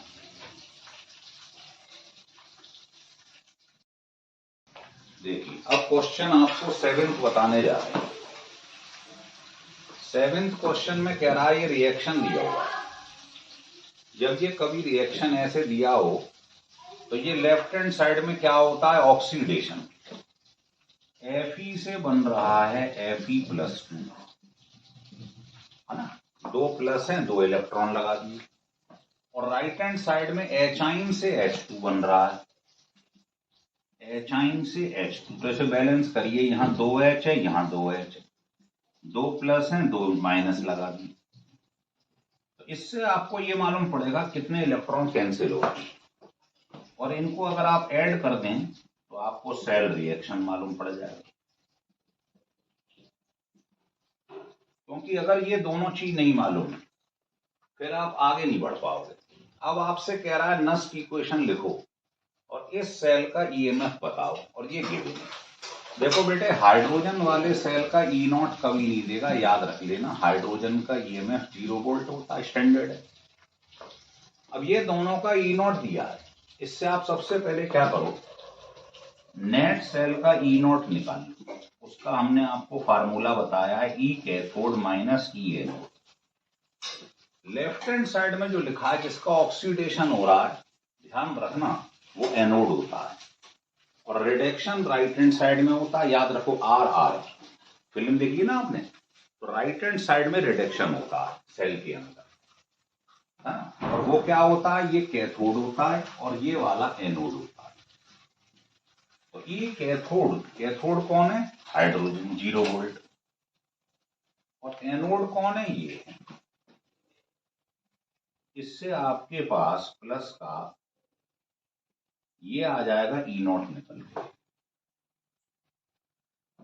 देखिए अब क्वेश्चन आपको 7 बताने जा रहे हैं। 7th क्वेश्चन में कह रहा है ये रिएक्शन दिया हुआ है। जब ये कभी रिएक्शन ऐसे दिया हो तो ये लेफ्ट हैंड साइड में क्या होता है, ऑक्सीडेशन। Fe से बन रहा है Fe+2, है ना, 2 प्लस है, 2 इलेक्ट्रॉन लगा दिए। और राइट हैंड साइड में एचाइन से H2 बन रहा है, H से H2, तो इसे बैलेंस करिए, यहाँ 2H है, यहाँ 2H है, 2 प्लस है, 2 माइनस लगा दी। तो इससे आपको ये मालूम पड़ेगा कितने इलेक्ट्रॉन कैंसिल हो गए, और इनको अगर आप ऐड कर दें तो आपको सेल रिएक्शन मालूम पड़ जाएगा। क्योंकि अगर ये दोनों चीज नहीं मालूम है फिर आप आगे नहीं बढ़ पाओगे। अब आपसे कह रहा है नस की इक्वेशन लिखो और इस सेल का ईएमएफ बताओ, और ये गिवन है। देखो बेटे, हाइड्रोजन वाले सेल का ई नॉट कभी नहीं देगा, याद रख लेना। हाइड्रोजन का ईएमएफ 0 वोल्ट होता है, स्टैंडर्ड है। अब ये दोनों का ई नॉट दिया है, इससे आप सबसे पहले क्या करो, नेट सेल का ई नॉट निकालो। उसका हमने आपको फार्मूला बताया है, ई कैथोड माइनस ई एनोड। लेफ्ट हैंड साइड में जो लिखा है जिसका ऑक्सीडेशन हो रहा है, ध्यान रखना, वो एनोड होता है, और रिडक्शन राइट हैंड साइड में होता है। याद रखो, आर आर फिल्म देखी ना आपने, तो राइट हैंड साइड में रिडक्शन होता है सेल के अंदर, और वो क्या होता है, ये कैथोड होता है और ये वाला एनोड होता है। तो ये कैथोड, कैथोड कौन है, हाइड्रोजन 0 वोल्ट, और एनोड कौन है, ये है। इससे आपके पास प्लस का ये आ जाएगा, ई नॉट निकल के।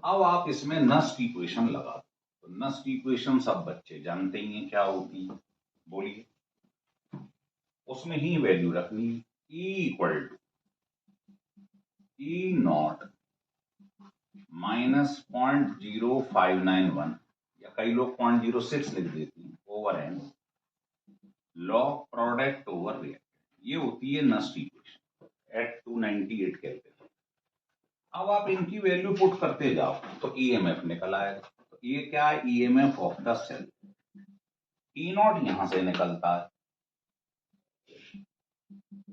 अब आप इसमें नस की इक्वेशन लगा दो। तो नस की इक्वेशन सब बच्चे जानते ही हैं क्या होती है, बोलिए। उसमें ही वैल्यू रखनी है, E equal to E naught minus 0.0591, या कई लोग 0.06 लिख देते हैं, over N log product over reactant. ये होती है नस की इक्वेशन एट 298 कैलकुलेट। अब आप इनकी वैल्यू पुट करते जाओ तो ईएमएफ निकल आएगा। तो ये क्या है, EMF of the cell. E naught यहां से निकलता है,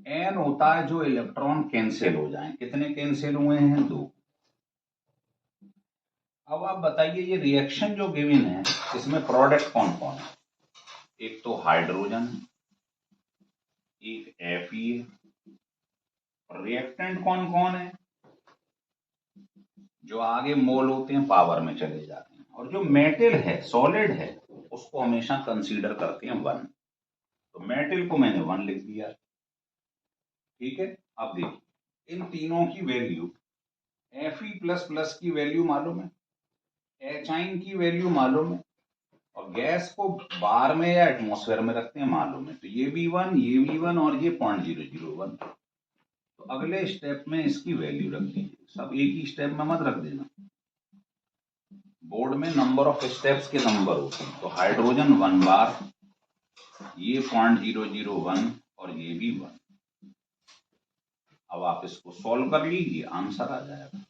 एन होता है जो इलेक्ट्रॉन कैंसिल हो जाएं। कितने कैंसिल हुए हैं, 2। अब आप बताइए, ये रिएक्शन जो गिवन है इसमें प्रोडक्ट कौन कौन है। एक तो हाइड्रोजन, एक Fe है, और रिएक्टेंट कौन कौन है, जो आगे मोल होते हैं पावर में चले जाते हैं, और जो मेटल है, सॉलिड है, उसको हमेशा कंसीडर करते हैं 1। तो मेटल को मैंने 1 लिख दिया, ठीक है। अब देखिए, इन तीनों की वैल्यू, Fe++ की वैल्यू मालूम है, एचाइन की वैल्यू मालूम है, और गैस को बार में या एटमॉस्फेयर में रखते हैं मालूम है। तो ये भी 1, ये भी 1, और ये 0.001। तो अगले स्टेप में इसकी वैल्यू रख दीजिए। सब एक ही स्टेप में मत रख देना, बोर्ड में नंबर ऑफ स्टेप्स के नंबर होते हैं। तो हाइड्रोजन 1 बार, ये 0.001, और ये भी 1। अब आप इसको सॉल्व कर लीजिए, आंसर आ जाएगा,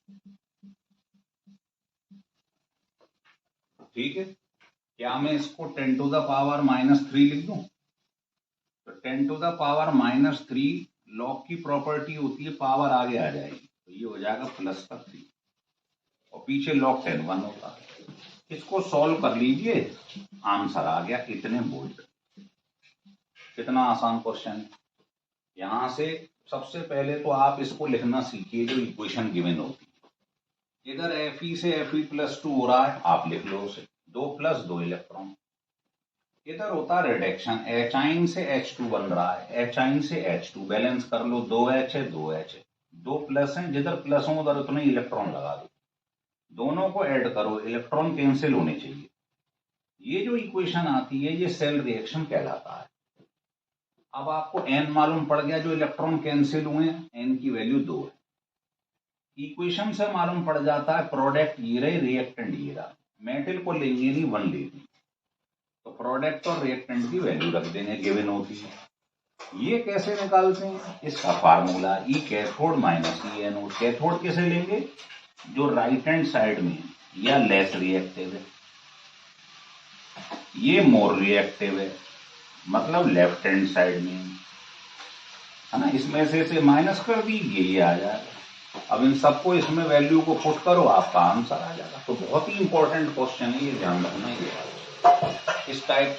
ठीक है। क्या मैं इसको 10 टू द पावर -3 लिख दूं? तो 10 टू द पावर -3 लॉग की प्रॉपर्टी होती है, पावर आगे आ जाएगी, तो ये हो जाएगा +3, और पीछे लॉग 10 1 होता है। इसको सॉल्व कर लीजिए, आंसर आ गया इतने वोल्ट। कितना आसान क्वेश्चन है। यहां से सबसे पहले तो आप इसको लिखना सीखिए, जो इक्वेशन गिवन होती है। इधर Fe से Fe+2 हो रहा है, आप लिख लो उसे, 2 + 2 इलेक्ट्रॉन। इधर होता है रिडक्शन, एचाइन से H2 बन रहा है, एचाइन से H2, बैलेंस कर लो, 2H है, 2H है, 2 प्लस है, जिधर प्लस हो उधर उतने इलेक्ट्रॉन लगा दो, दोनों को ऐड करो, इलेक्ट्रॉन कैंसिल होने चाहिए। ये जो इक्वेशन आती है ये सेल रिएक्शन कहलाता है। अब आपको n मालूम पड़ गया, जो इलेक्ट्रॉन कैंसिल हुए, n की वैल्यू 2 है। इक्वेशन से मालूम पड़ जाता है प्रोडक्ट ये रहे, रिएक्टेंट ये रहा। मेटल को लेंगे नहीं, 1 लेंगे, तो प्रोडक्ट और रिएक्टेंट की वैल्यू रख देंगे, गिवन होती है। ये कैसे निकालते हैं, इसका फार्मूला ई कैथोड माइनस ई एनोड। कैथोड कैसे लेंगे, जो राइट हैंड साइड में या लेस रिएक्टिव है, ये मोर रिएक्टिव है, मतलब लेफ्ट हैंड साइड में है ना। इसमें से माइनस कर दीजिए, ये आ जाएगा। अब इन सबको इसमें वैल्यू को पुट करो, आपका आंसर आ जाएगा। तो बहुत ही इंपॉर्टेंट क्वेश्चन है, ये ध्यान रखना। ये इस टाइप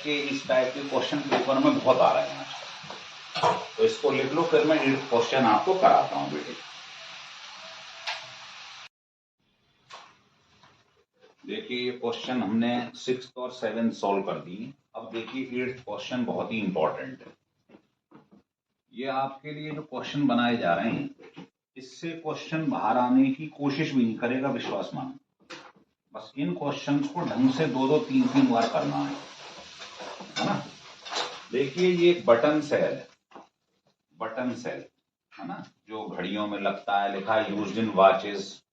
के क्वेश्चन पेपर में बहुत आ रहे हैं आजकल। तो इसको लिख लो, फिर मैं 8 क्वेश्चन आपको कराता हूँ बेटे। देखिए ये क्वेश्चन हमने 6th और 7th सॉल्व कर दी। अब देखिए 8th क्वेश्चन बहुत ही इंपॉर्टेंट है। ये आपके लिए जो क्वेश्चन बनाए जा रहे हैं इससे क्वेश्चन बाहर आने की कोशिश भी नहीं करेगा, विश्वास मानो। बस इन क्वेश्चंस को ढंग से 2-2 3-3 बार करना है ना। देखिए ये एक बटन सेल है, बटन सेल है ना, जो घड़ियों में लगता है, लिखा है यूज्ड इन वॉचेस,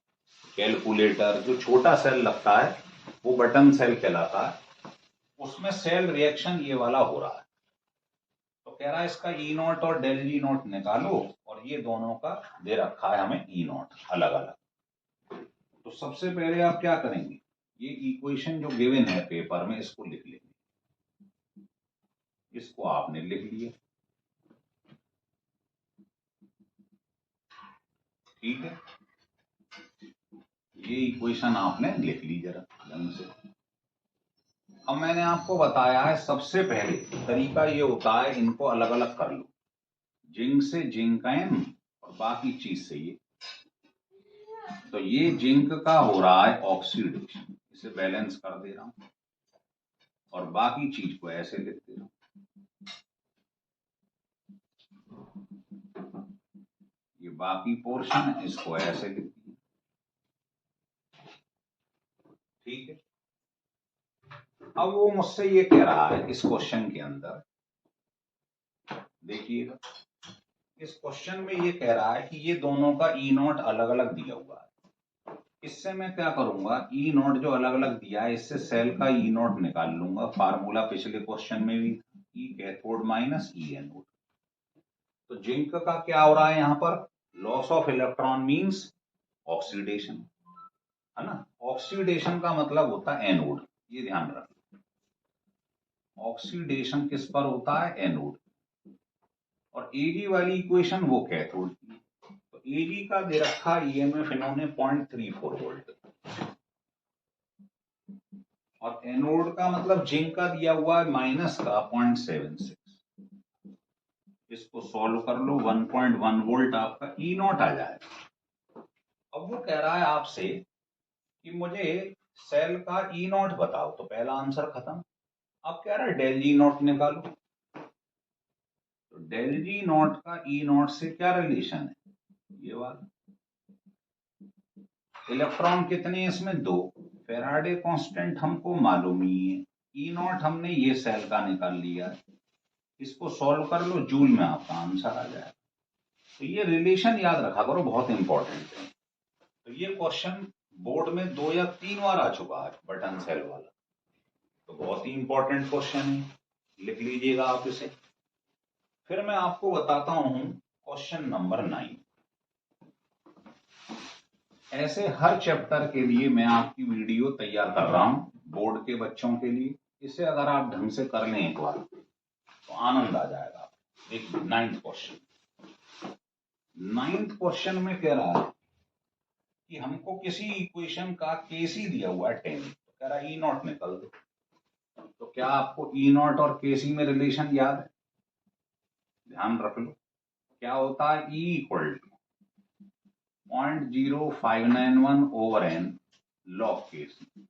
कैलकुलेटर। जो छोटा सेल लगता है वो बटन सेल कहलाता है। उसमें सेल रिएक्शन ये वाला हो रहा है। तो कह रहा है इसका ई नॉट और डेल जी नॉट निकालो, और ये दोनों का दे रखा है हमें ई नॉट अलग अलग। तो सबसे पहले आप क्या करेंगे, ये इक्वेशन जो गिवन है पेपर में इसको लिख लेंगे। इसको आपने लिख लिया, ठीक है। ये इक्वेशन आपने लिख ली जरा ढंग से। अब मैंने आपको बताया है सबसे पहले तरीका ये होता है, इनको अलग अलग कर लो, जिंक से जिंकैन और बाकी चीज से ये। तो ये जिंक का हो रहा है ऑक्सीडेशन, इसे बैलेंस कर दे रहा हूं, और बाकी चीज को ऐसे लिख दे रहा हूं। ये बाकी पोर्शन है, इसको ऐसे लिख दिया, ठीक है। अब वो मुझसे ये कह रहा है इस क्वेश्चन के अंदर, देखिएगा इस क्वेश्चन में ये कह रहा है कि ये दोनों का ई नॉट अलग अलग दिया हुआ है। इससे मैं क्या करूंगा, ई नॉट जो अलग अलग दिया है इससे सेल का ई नॉट निकाल लूंगा। फार्मूला पिछले क्वेश्चन में भी ई कैथोड माइनस ई एनोड। तो जिंक का क्या हो रहा है यहाँ पर, loss of electron means oxidation, है ना। ऑक्सीडेशन का मतलब होता है एनोड, ये ध्यान रखना। ऑक्सीडेशन किस पर होता है, एनोड। और एजी वाली इक्वेशन वो कैथोड की। तो एजी का दे रखा ईएमएफ इन्होंने 0.34 वोल्ट, और एनोड का मतलब जिंक का दिया हुआ है माइनस का 0.76। इसको सॉल्व कर लो, 1.1 वोल्ट आपका ई नॉट आ जाएगा। अब वो कह रहा है आपसे कि मुझे सेल का ई नॉट बताओ, तो पहला आंसर खत्म। अब कह रहा है डेल जी नॉट निकालो। तो डेल जी नॉट का ई नॉट से क्या रिलेशन है, ये वाला। इलेक्ट्रॉन कितने इसमें, 2। फैराडे कांस्टेंट हमको मालूम ही है, ई नॉट हमने ये सेल का निकाल लिया है। इसको सॉल्व कर लो, जूल में आपका आंसर आ जाएगा। तो ये रिलेशन याद रखा करो, बहुत इंपॉर्टेंट है। तो ये क्वेश्चन बोर्ड में 2 या 3 बार आ चुका है, बटन सेल वाला। तो बहुत ही इंपॉर्टेंट क्वेश्चन है, लिख लीजिएगा आप इसे। फिर मैं आपको बताता हूं क्वेश्चन नंबर 9। ऐसे हर चैप्टर के लिए मैं आपकी वीडियो तैयार कर रहा हूं बोर्ड के बच्चों के लिए। इसे अगर आप ढंग से कर लें एक बार तो आनंद आ जाएगा। देखिए 9th क्वेश्चन। 9th क्वेश्चन में कह रहा है कि हमको किसी इक्वेशन का केसी दिया हुआ है 10, तो कह रहा है ई नॉट निकल दो। तो क्या आपको ई नॉट और केसी में रिलेशन याद है, ध्यान रख लो। क्या होता है, E equal to 0.0591 over N log KC.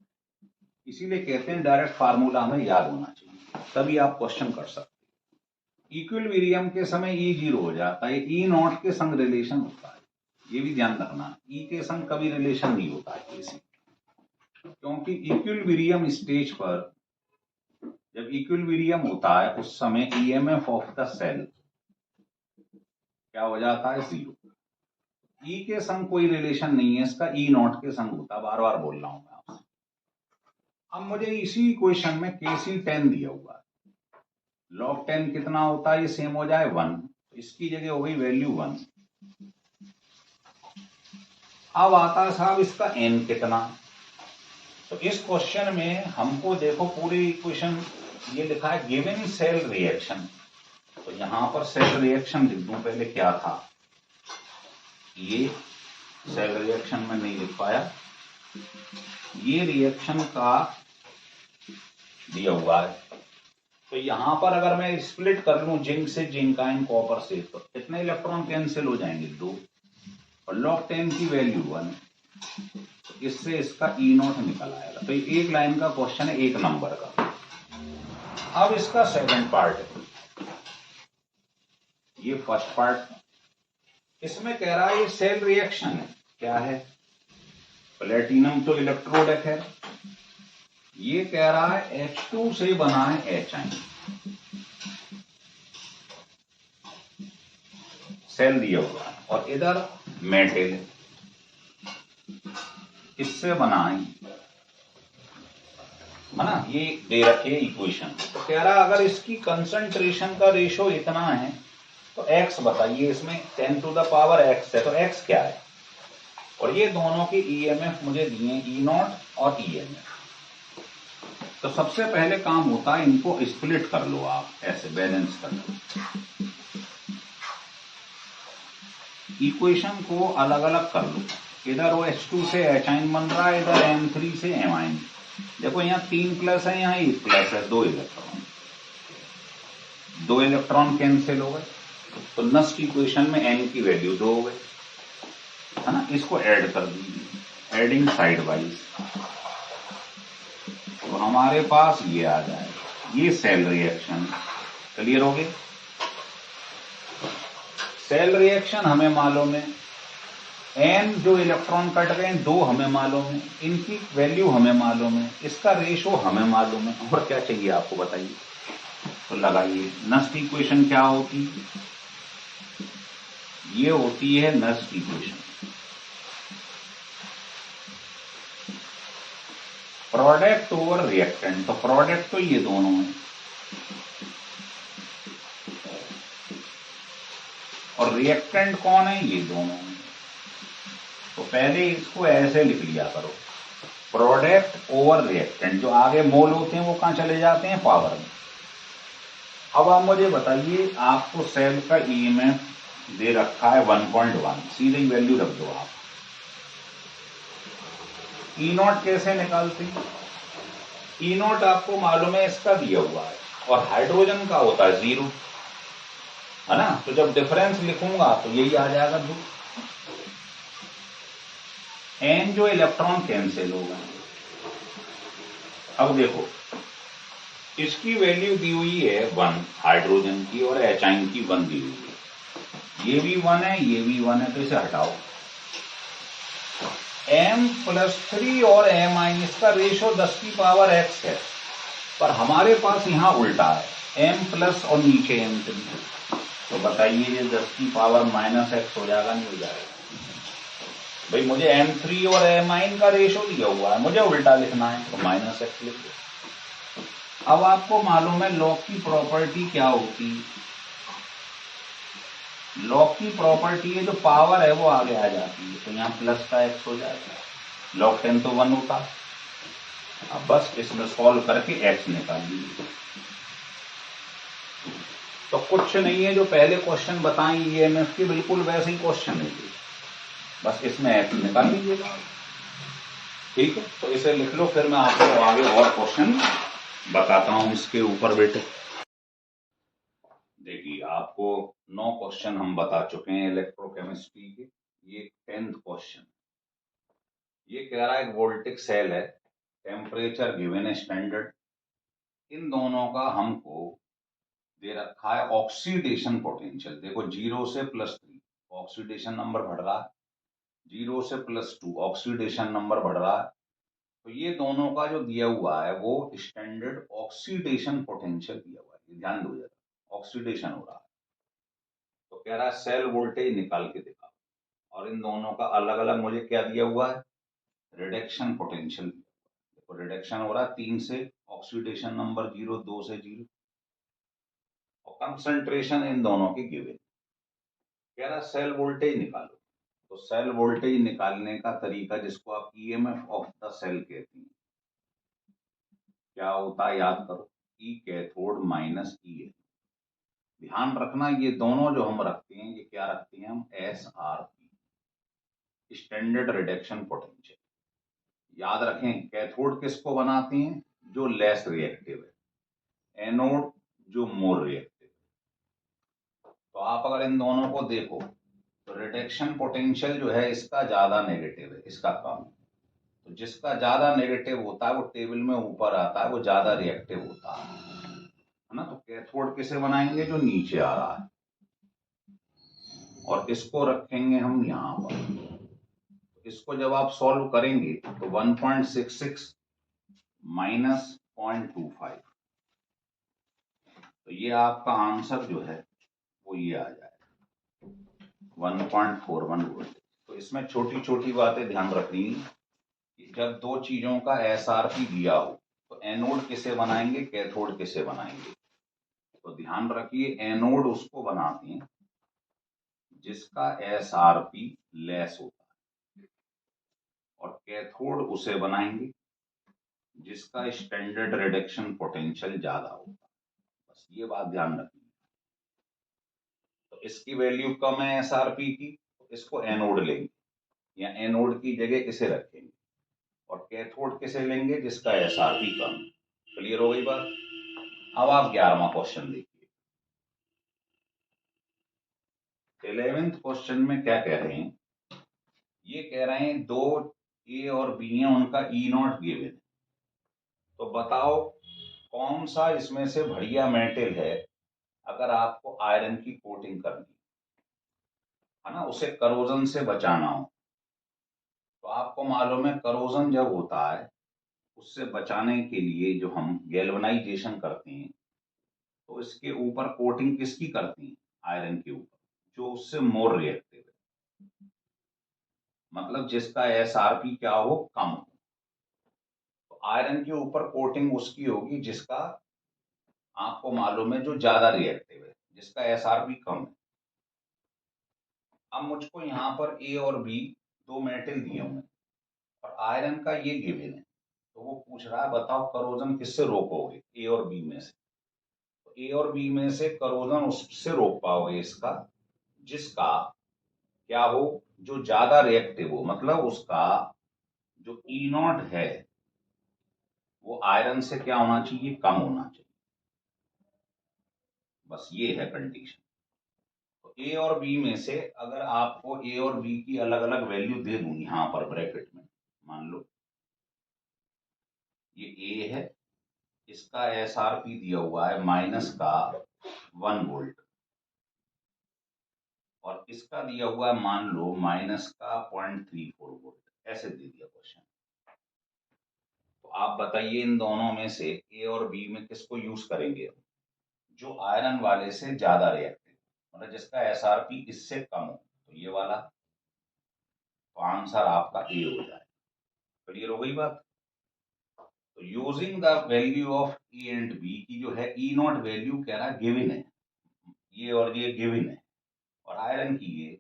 इसीलिए कहते हैं डायरेक्ट फार्मूला हमें याद होना चाहिए, तभी आप क्वेश्चन कर सकते हैं। इक्विलिब्रियम के समय ई 0 हो जाता है, ई नॉट के संग रिलेशन होता है, ये भी ध्यान रखना। ई के संग कभी रिलेशन नहीं होता है केसी, क्योंकि इक्विलिब्रियम स्टेज पर जब इक्विलिब्रियम होता है उस समय ईएमएफ ऑफ द सेल क्या हो जाता है, 0। ई के संग कोई रिलेशन नहीं है इसका, ई नॉट के संग होता है, बार बार बोल रहा हूं मैं आपसे। अब मुझे इसी इक्वेशन में केसी 10 दिया हुआ है, लॉग 10 कितना होता है, ये सेम हो जाए 1, इसकी जगह हो गई वैल्यू 1। अब आता है साहब इसका एन कितना। तो इस क्वेश्चन में हमको देखो पूरी इक्वेशन ये लिखा है गिवन सेल रिएक्शन। तो यहां पर सेल रिएक्शन लिख दूं पहले, क्या था ये सेल रिएक्शन में नहीं लिख पाया, ये रिएक्शन का दिया हुआ है। तो यहां पर अगर मैं स्प्लिट कर लूं जिंक से जिंकाइन कॉपर से, तो कितने इलेक्ट्रॉन कैंसिल हो जाएंगे, 2, और लॉग 10 की वैल्यू 1। तो इससे इसका ई नॉट निकल आएगा। तो ये एक लाइन का क्वेश्चन है, एक नंबर का। अब इसका सेकंड पार्ट है, ये फर्स्ट पार्ट। इसमें कह रहा है ये सेल रिएक्शन है, क्या है, प्लेटिनम तो इलेक्ट्रोड है, ये कह रहा है H2 से बना है HI, सेल दिया हुआ है, और इधर मेटल इससे बना है ना, ये दे रखे इक्वेशन। तो कह रहा है अगर इसकी कंसंट्रेशन का रेशो इतना है तो x बताइए, इसमें 10 टू द पावर x है, तो x क्या है, और ये दोनों के EMF मुझे दिए E नॉट और EMF। तो सबसे पहले काम होता है इनको स्प्लिट कर लो आप, ऐसे बैलेंस कर लो, इक्वेशन को अलग अलग कर लो। इधर वो H2 से H बन रहा है, इधर M3 से M। देखो यहाँ 3 प्लस है, यहाँ 1 प्लस है, 2 इलेक्ट्रॉन, 2 इलेक्ट्रॉन कैंसिल हो गए, तो नस्ट इक्वेशन में n की वैल्यू 2 हो गई, है ना। इसको ऐड कर दीजिए, एडिंग साइड वाइज, तो हमारे पास ये आ जाएगा, ये सेल रिएक्शन। क्लियर हो गई। सेल रिएक्शन हमें मालूम है, n जो इलेक्ट्रॉन कट गए 2 हमें मालूम है, इनकी वैल्यू हमें मालूम है, इसका रेशो हमें मालूम है, और क्या चाहिए आपको बताइए। तो लगाइए, नस्ट इक्वेशन क्या होती, ये होती है Nernst equation, product over reactant. तो प्रोडक्ट तो ये दोनों है, और रिएक्टेंट कौन है, ये दोनों है। तो पहले इसको ऐसे लिख लिया करो, प्रोडक्ट ओवर रिएक्टेंट, जो आगे मोल होते हैं वो कहां चले जाते हैं, पावर में। अब आप मुझे बताइए, आपको सेल का EMF दे रखा है 1.1, सीधे ही वैल्यू रख दो आप। ई नॉट कैसे निकालते हैं, ई नॉट आपको मालूम है इसका दिया हुआ है, और हाइड्रोजन का होता है 0, है ना। तो जब डिफरेंस लिखूंगा तो यही आ जाएगा 2, n जो इलेक्ट्रॉन कैंसिल होगा। अब देखो, इसकी वैल्यू दी हुई है 1 हाइड्रोजन की, और HI की 1 दी हुई है, ये भी 1 है, ये भी 1 है, तो इसे हटाओ। M+3 और M- इसका रेशो 10 की पावर x है, पर हमारे पास यहां उल्टा है, M+ और नीचे M3। तो बताइए ये 10 की पावर -x हो जाएगा, नहीं हो जाएगा। भाई मुझे M3 और M- का रेशो दिया हुआ है, मुझे उल्टा लिखना है, तो -x लिख दो। अब आपको मालूम है लॉग की प्रॉपर्टी क्या होती है, लॉग की प्रॉपर्टी है जो पावर है वो आगे आ जाती है, तो यहाँ प्लस का x हो जाएगा, log 10 तो 1 होता। अब बस इसमें सॉल्व करके x निकाल लीजिए। तो कुछ नहीं है, जो पहले क्वेश्चन बताएं EMF की, बिल्कुल वैसे ही क्वेश्चन है, बस इसमें x निकाल लीजिएगा। ठीक है, तो इसे लिख लो, फिर मैं आपको आगे और क्वेश्चन बताता हूं इसके ऊपर बेटे। देखिए, आपको 9 क्वेश्चन हम बता चुके हैं इलेक्ट्रोकेमिस्ट्री के, ये 10th क्वेश्चन। ये कह रहा है एक वोल्टिक सेल है, टेम्परेचर गिवन है स्टैंडर्ड, इन दोनों का हमको दे रखा है ऑक्सीडेशन पोटेंशियल। देखो 0 से +3 ऑक्सीडेशन नंबर बढ़ रहा है, 0 से +2 ऑक्सीडेशन नंबर बढ़ रहा है। तो ये दोनों का जो दिया हुआ है वो स्टैंडर्ड ऑक्सीडेशन पोटेंशियल दिया हुआ है, ध्यान दो जरा, ऑक्सीडेशन हो रहा है। तो कह रहा है सेल वोल्टेज निकाल के दिखा, और इन दोनों का अलग अलग मुझे क्या दिया हुआ है, रिडक्शन पोटेंशियल। देखो रिडक्शन हो रहा है 3 से, ऑक्सीडेशन नंबर 0, 2 से 0, और कंसंट्रेशन इन दोनों की गिवन। कह रहा सेल वोल्टेज निकालो। तो सेल वोल्टेज निकालने का तरीका, जिसको आप EMF ऑफ द सेल कहते हैं, क्या होता है याद करो, E कैथोड माइनस E है। ध्यान रखना ये दोनों जो हम रखते हैं, ये क्या रखते हैं हम, SRP, स्टैंडर्ड रिडक्शन पोटेंशियल। याद रखें, कैथोड किसको बनाते हैं, जो लेस रिएक्टिव है, एनोड जो मोर रिएक्टिव है। तो आप अगर इन दोनों को देखो, तो रिडक्शन पोटेंशियल जो है इसका ज्यादा नेगेटिव है, इसका कम है, तो जिसका ज्यादा नेगेटिव होता है वो टेबल में ऊपर आता है, वो ज्यादा रिएक्टिव होता है ना। तो कैथोड किसे बनाएंगे, जो नीचे आ रहा है, और इसको रखेंगे हम यहाँ पर। तो इसको जब आप सॉल्व करेंगे तो 1.66 माइनस 0.25, तो ये आपका आंसर जो है वो ये आ जाएगा 1.41 वोल्ट। तो इसमें छोटी छोटी बातें ध्यान रखनी कि जब दो चीजों का एसआरपी दिया हो तो एनोड किसे बनाएंगे, कैथोड किसे बनाएंगे। तो ध्यान रखिए, एनोड उसको बनाते हैं जिसका एसआरपी लेस होता है, और कैथोड उसे बनाएंगे जिसका स्टैंडर्ड रिडक्शन पोटेंशियल ज्यादा होता है। बस ये बात ध्यान रखनी। तो इसकी वैल्यू कम है एसआरपी की, तो इसको एनोड लेंगे, या एनोड की जगह इसे रखेंगे, और कैथोड किसे लेंगे, जिसका एसआरपी कम। क्लियर हो गई बात। अब आप 11वां क्वेश्चन देखिए। 11वें क्वेश्चन में क्या कह रहे हैं, ये कह रहे हैं दो ए और बी है, उनका ई नॉट गिवन है। तो बताओ कौन सा इसमें से बढ़िया मेटल है अगर आपको आयरन की कोटिंग करनी है ना, उसे करोजन से बचाना हो। तो आपको मालूम है करोजन जब होता है, उससे बचाने के लिए जो हम गैल्वेनाइजेशन करते हैं, तो इसके ऊपर कोटिंग किसकी करती हैं, आयरन के ऊपर, जो उससे मोर रिएक्टिव है, मतलब जिसका एसआरपी क्या हो, कम हो। तो आयरन के ऊपर कोटिंग उसकी होगी जिसका आपको मालूम है जो ज्यादा रिएक्टिव है, जिसका एसआरपी कम है। अब मुझको यहाँ पर ए और बी दो मेटल दिए हुए हैं, और आयरन का ये गिवन है। तो वो पूछ रहा है बताओ करोजन किससे रोकोगे, ए और बी में से। तो ए और बी में से करोजन उससे रोक पाओगे इसका जिसका क्या हो, जो ज्यादा रिएक्टिव हो, मतलब उसका जो ई नॉट है वो आयरन से क्या होना चाहिए, कम होना चाहिए। बस ये है कंडीशन। तो ए और बी में से अगर आपको ए और बी की अलग अलग वैल्यू दे दूं यहां पर ब्रैकेट में, मान लो ये ए है, इसका एसआरपी दिया हुआ है माइनस का 1 वोल्ट, और इसका दिया हुआ है मान लो माइनस का 0.34 वोल्ट, ऐसे दे दिया क्वेश्चन। तो आप बताइए इन दोनों में से ए और बी में किसको यूज करेंगे, जो आयरन वाले से ज्यादा रिएक्टिव, मतलब जिसका एसआरपी इससे कम हो, तो ये वाला। तो आंसर आपका ए हो जाए। क्लियर हो गई बात। तो using the value of A and B की जो है ई नॉट वैल्यू कह रहा है गिवन है, ये और ये गिवन है, और आयरन की ये।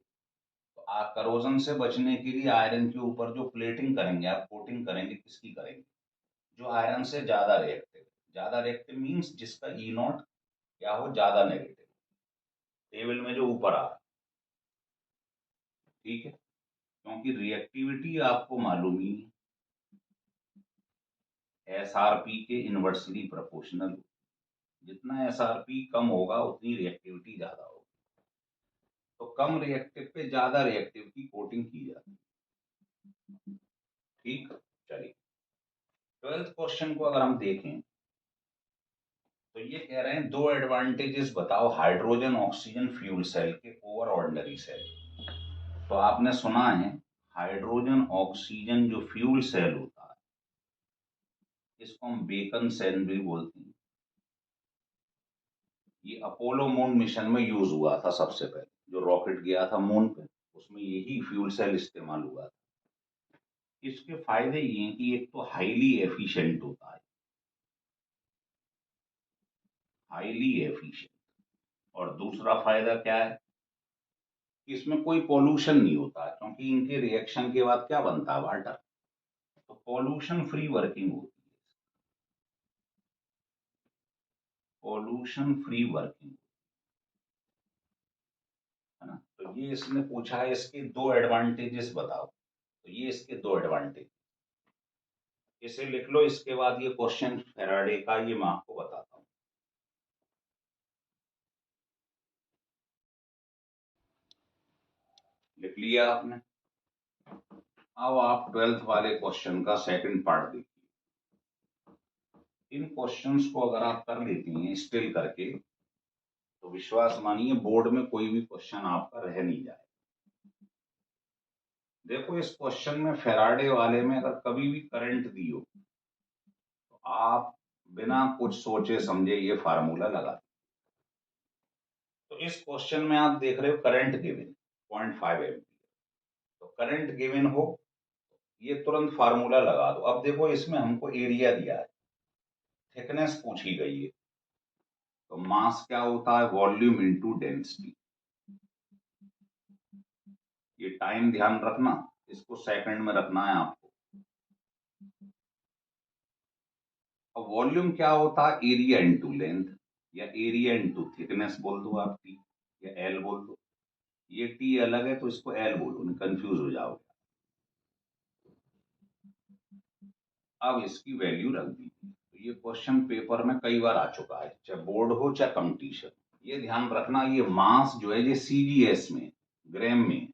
तो आप करोजन से बचने के लिए आयरन के ऊपर जो प्लेटिंग करेंगे, आप कोटिंग करेंगे, किसकी करेंगे, जो आयरन से ज्यादा रिएक्टिव। ज्यादा रिएक्टिव मीन्स जिसका ई नॉट क्या हो, ज्यादा नेगेटिव, टेबल में जो ऊपर आ रहा है। ठीक है, क्योंकि रिएक्टिविटी आपको मालूम ही नहीं, एसआरपी के इनवर्सली प्रोपोर्शनल। जितना एसआरपी कम होगा उतनी रिएक्टिविटी ज्यादा होगी। तो कम रिएक्टिव पे ज्यादा रिएक्टिव की कोटिंग की जाती है। ठीक, चलिए 12th क्वेश्चन को अगर हम देखें तो ये कह रहे हैं दो एडवांटेजेस बताओ हाइड्रोजन ऑक्सीजन फ्यूल सेल के ओवर ऑर्डिनरी सेल। तो आपने सुना है हाइड्रोजन ऑक्सीजन जो फ्यूल सेल होता है, इसको हम बेकन सेल भी बोलते हैं। ये अपोलो मून मिशन में यूज हुआ था सबसे पहले, जो रॉकेट गया था मून पे, उसमें यही फ्यूल सेल इस्तेमाल हुआ था। इसके फायदे ये हैं कि एक तो हाईली एफिशिएंट होता है, हाईली एफिशिएंट, और दूसरा फायदा क्या है कि इसमें कोई पोल्यूशन नहीं होता है, क्योंकि इनके रिएक्शन के बाद क्या बनता है, वाटर। तो पोल्यूशन फ्री वर्किंग होती है, पोल्यूशन फ्री वर्किंग, है ना। तो ये इसने पूछा है इसके दो एडवांटेजेस बताओ, तो ये इसके दो एडवांटेज, इसे लिख लो। इसके बाद ये क्वेश्चन फैराडे का ये मैं आपको बताता हूँ। लिख लिया आपने। अब आप 12th वाले क्वेश्चन का सेकंड पार्ट देखिए। इन क्वेश्चंस को अगर आप कर लेती हैं स्टिल करके, तो विश्वास मानिए बोर्ड में कोई भी क्वेश्चन आपका रह नहीं जाए। देखो इस क्वेश्चन में फेराडे वाले में अगर कभी भी करंट दी हो तो आप बिना कुछ सोचे समझे ये फार्मूला लगा दें। तो इस क्वेश्चन में आप देख रहे हो करंट गिवन 0.5 एम्पीयर, तो करंट गिवन हो ये तुरंत फार्मूला लगा दो। अब देखो इसमें हमको एरिया दिया है, थिकनेस पूछी गई है, तो मास क्या होता है, वॉल्यूम इनटू डेंसिटी। ये टाइम ध्यान रखना, इसको सेकंड में रखना है आपको। अब वॉल्यूम क्या होता है, एरिया इनटू लेंथ, या एरिया इनटू थिकनेस बोल दो आप, टी या एल बोल दो। ये टी अलग है तो इसको एल बोलो, नहीं कंफ्यूज हो जाओगे। अब इसकी वैल्यू रख दी। तो ये क्वेश्चन पेपर में कई बार आ चुका है, चाहे बोर्ड हो चाहे कंपटीशन। ये ध्यान रखना, ये मास जो है ये सीजीएस में, ग्राम में,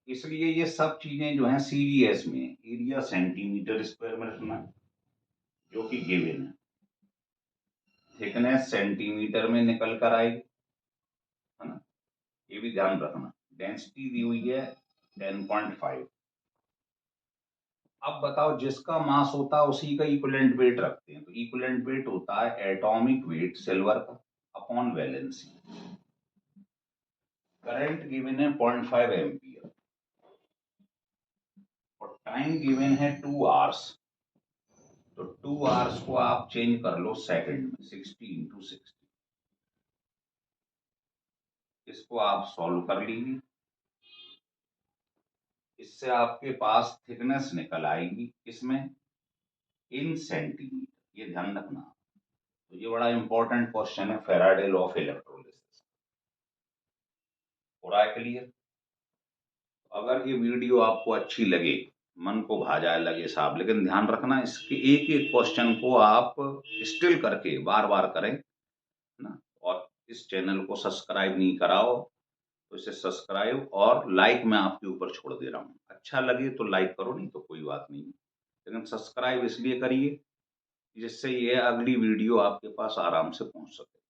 इसलिए ये सब चीजें जो हैं सीजीएस में। एरिया सेंटीमीटर स्क्वायर में रखना जो कि गिवन है, थिकनेस सेंटीमीटर में निकल कर आएगी, है ना, ये भी ध्यान रखना। डेंसिटी दी हुई है 10.5। अब बताओ जिसका मास होता है उसी का इक्विवेलेंट वेट रखते हैं, तो इक्विवेलेंट वेट होता है एटॉमिक वेट सिल्वर का अपॉन वैलेंसी। करंट गिवन है 0.5 एम्पियर और टाइम गिवन है 2 आवर्स। तो 2 आवर्स को आप चेंज कर लो सेकंड में, 60 इंटू 60। इसको आप सॉल्व कर लीजिए, इससे आपके पास थिकनेस निकल आएगी इसमें इन सेंटीमीटर। ये ध्यान रखना। तो ये बड़ा इंपॉर्टेंट क्वेश्चन है, फैराडे लॉ ऑफ इलेक्ट्रोलिसिस। पूरा है क्लियर? अगर ये वीडियो आपको अच्छी लगे, मन को भा जाए, लगे साहब, लेकिन ध्यान रखना इसके एक एक क्वेश्चन को आप स्टिल करके बार बार करें ना। और इस चैनल को सब्सक्राइब नहीं कराओ तो इसे सब्सक्राइब और लाइक मैं आपके ऊपर छोड़ दे रहा हूँ। अच्छा लगे तो लाइक करो, नहीं तो कोई बात नहीं, लेकिन सब्सक्राइब इसलिए करिए जिससे ये अगली वीडियो आपके पास आराम से पहुंच सके।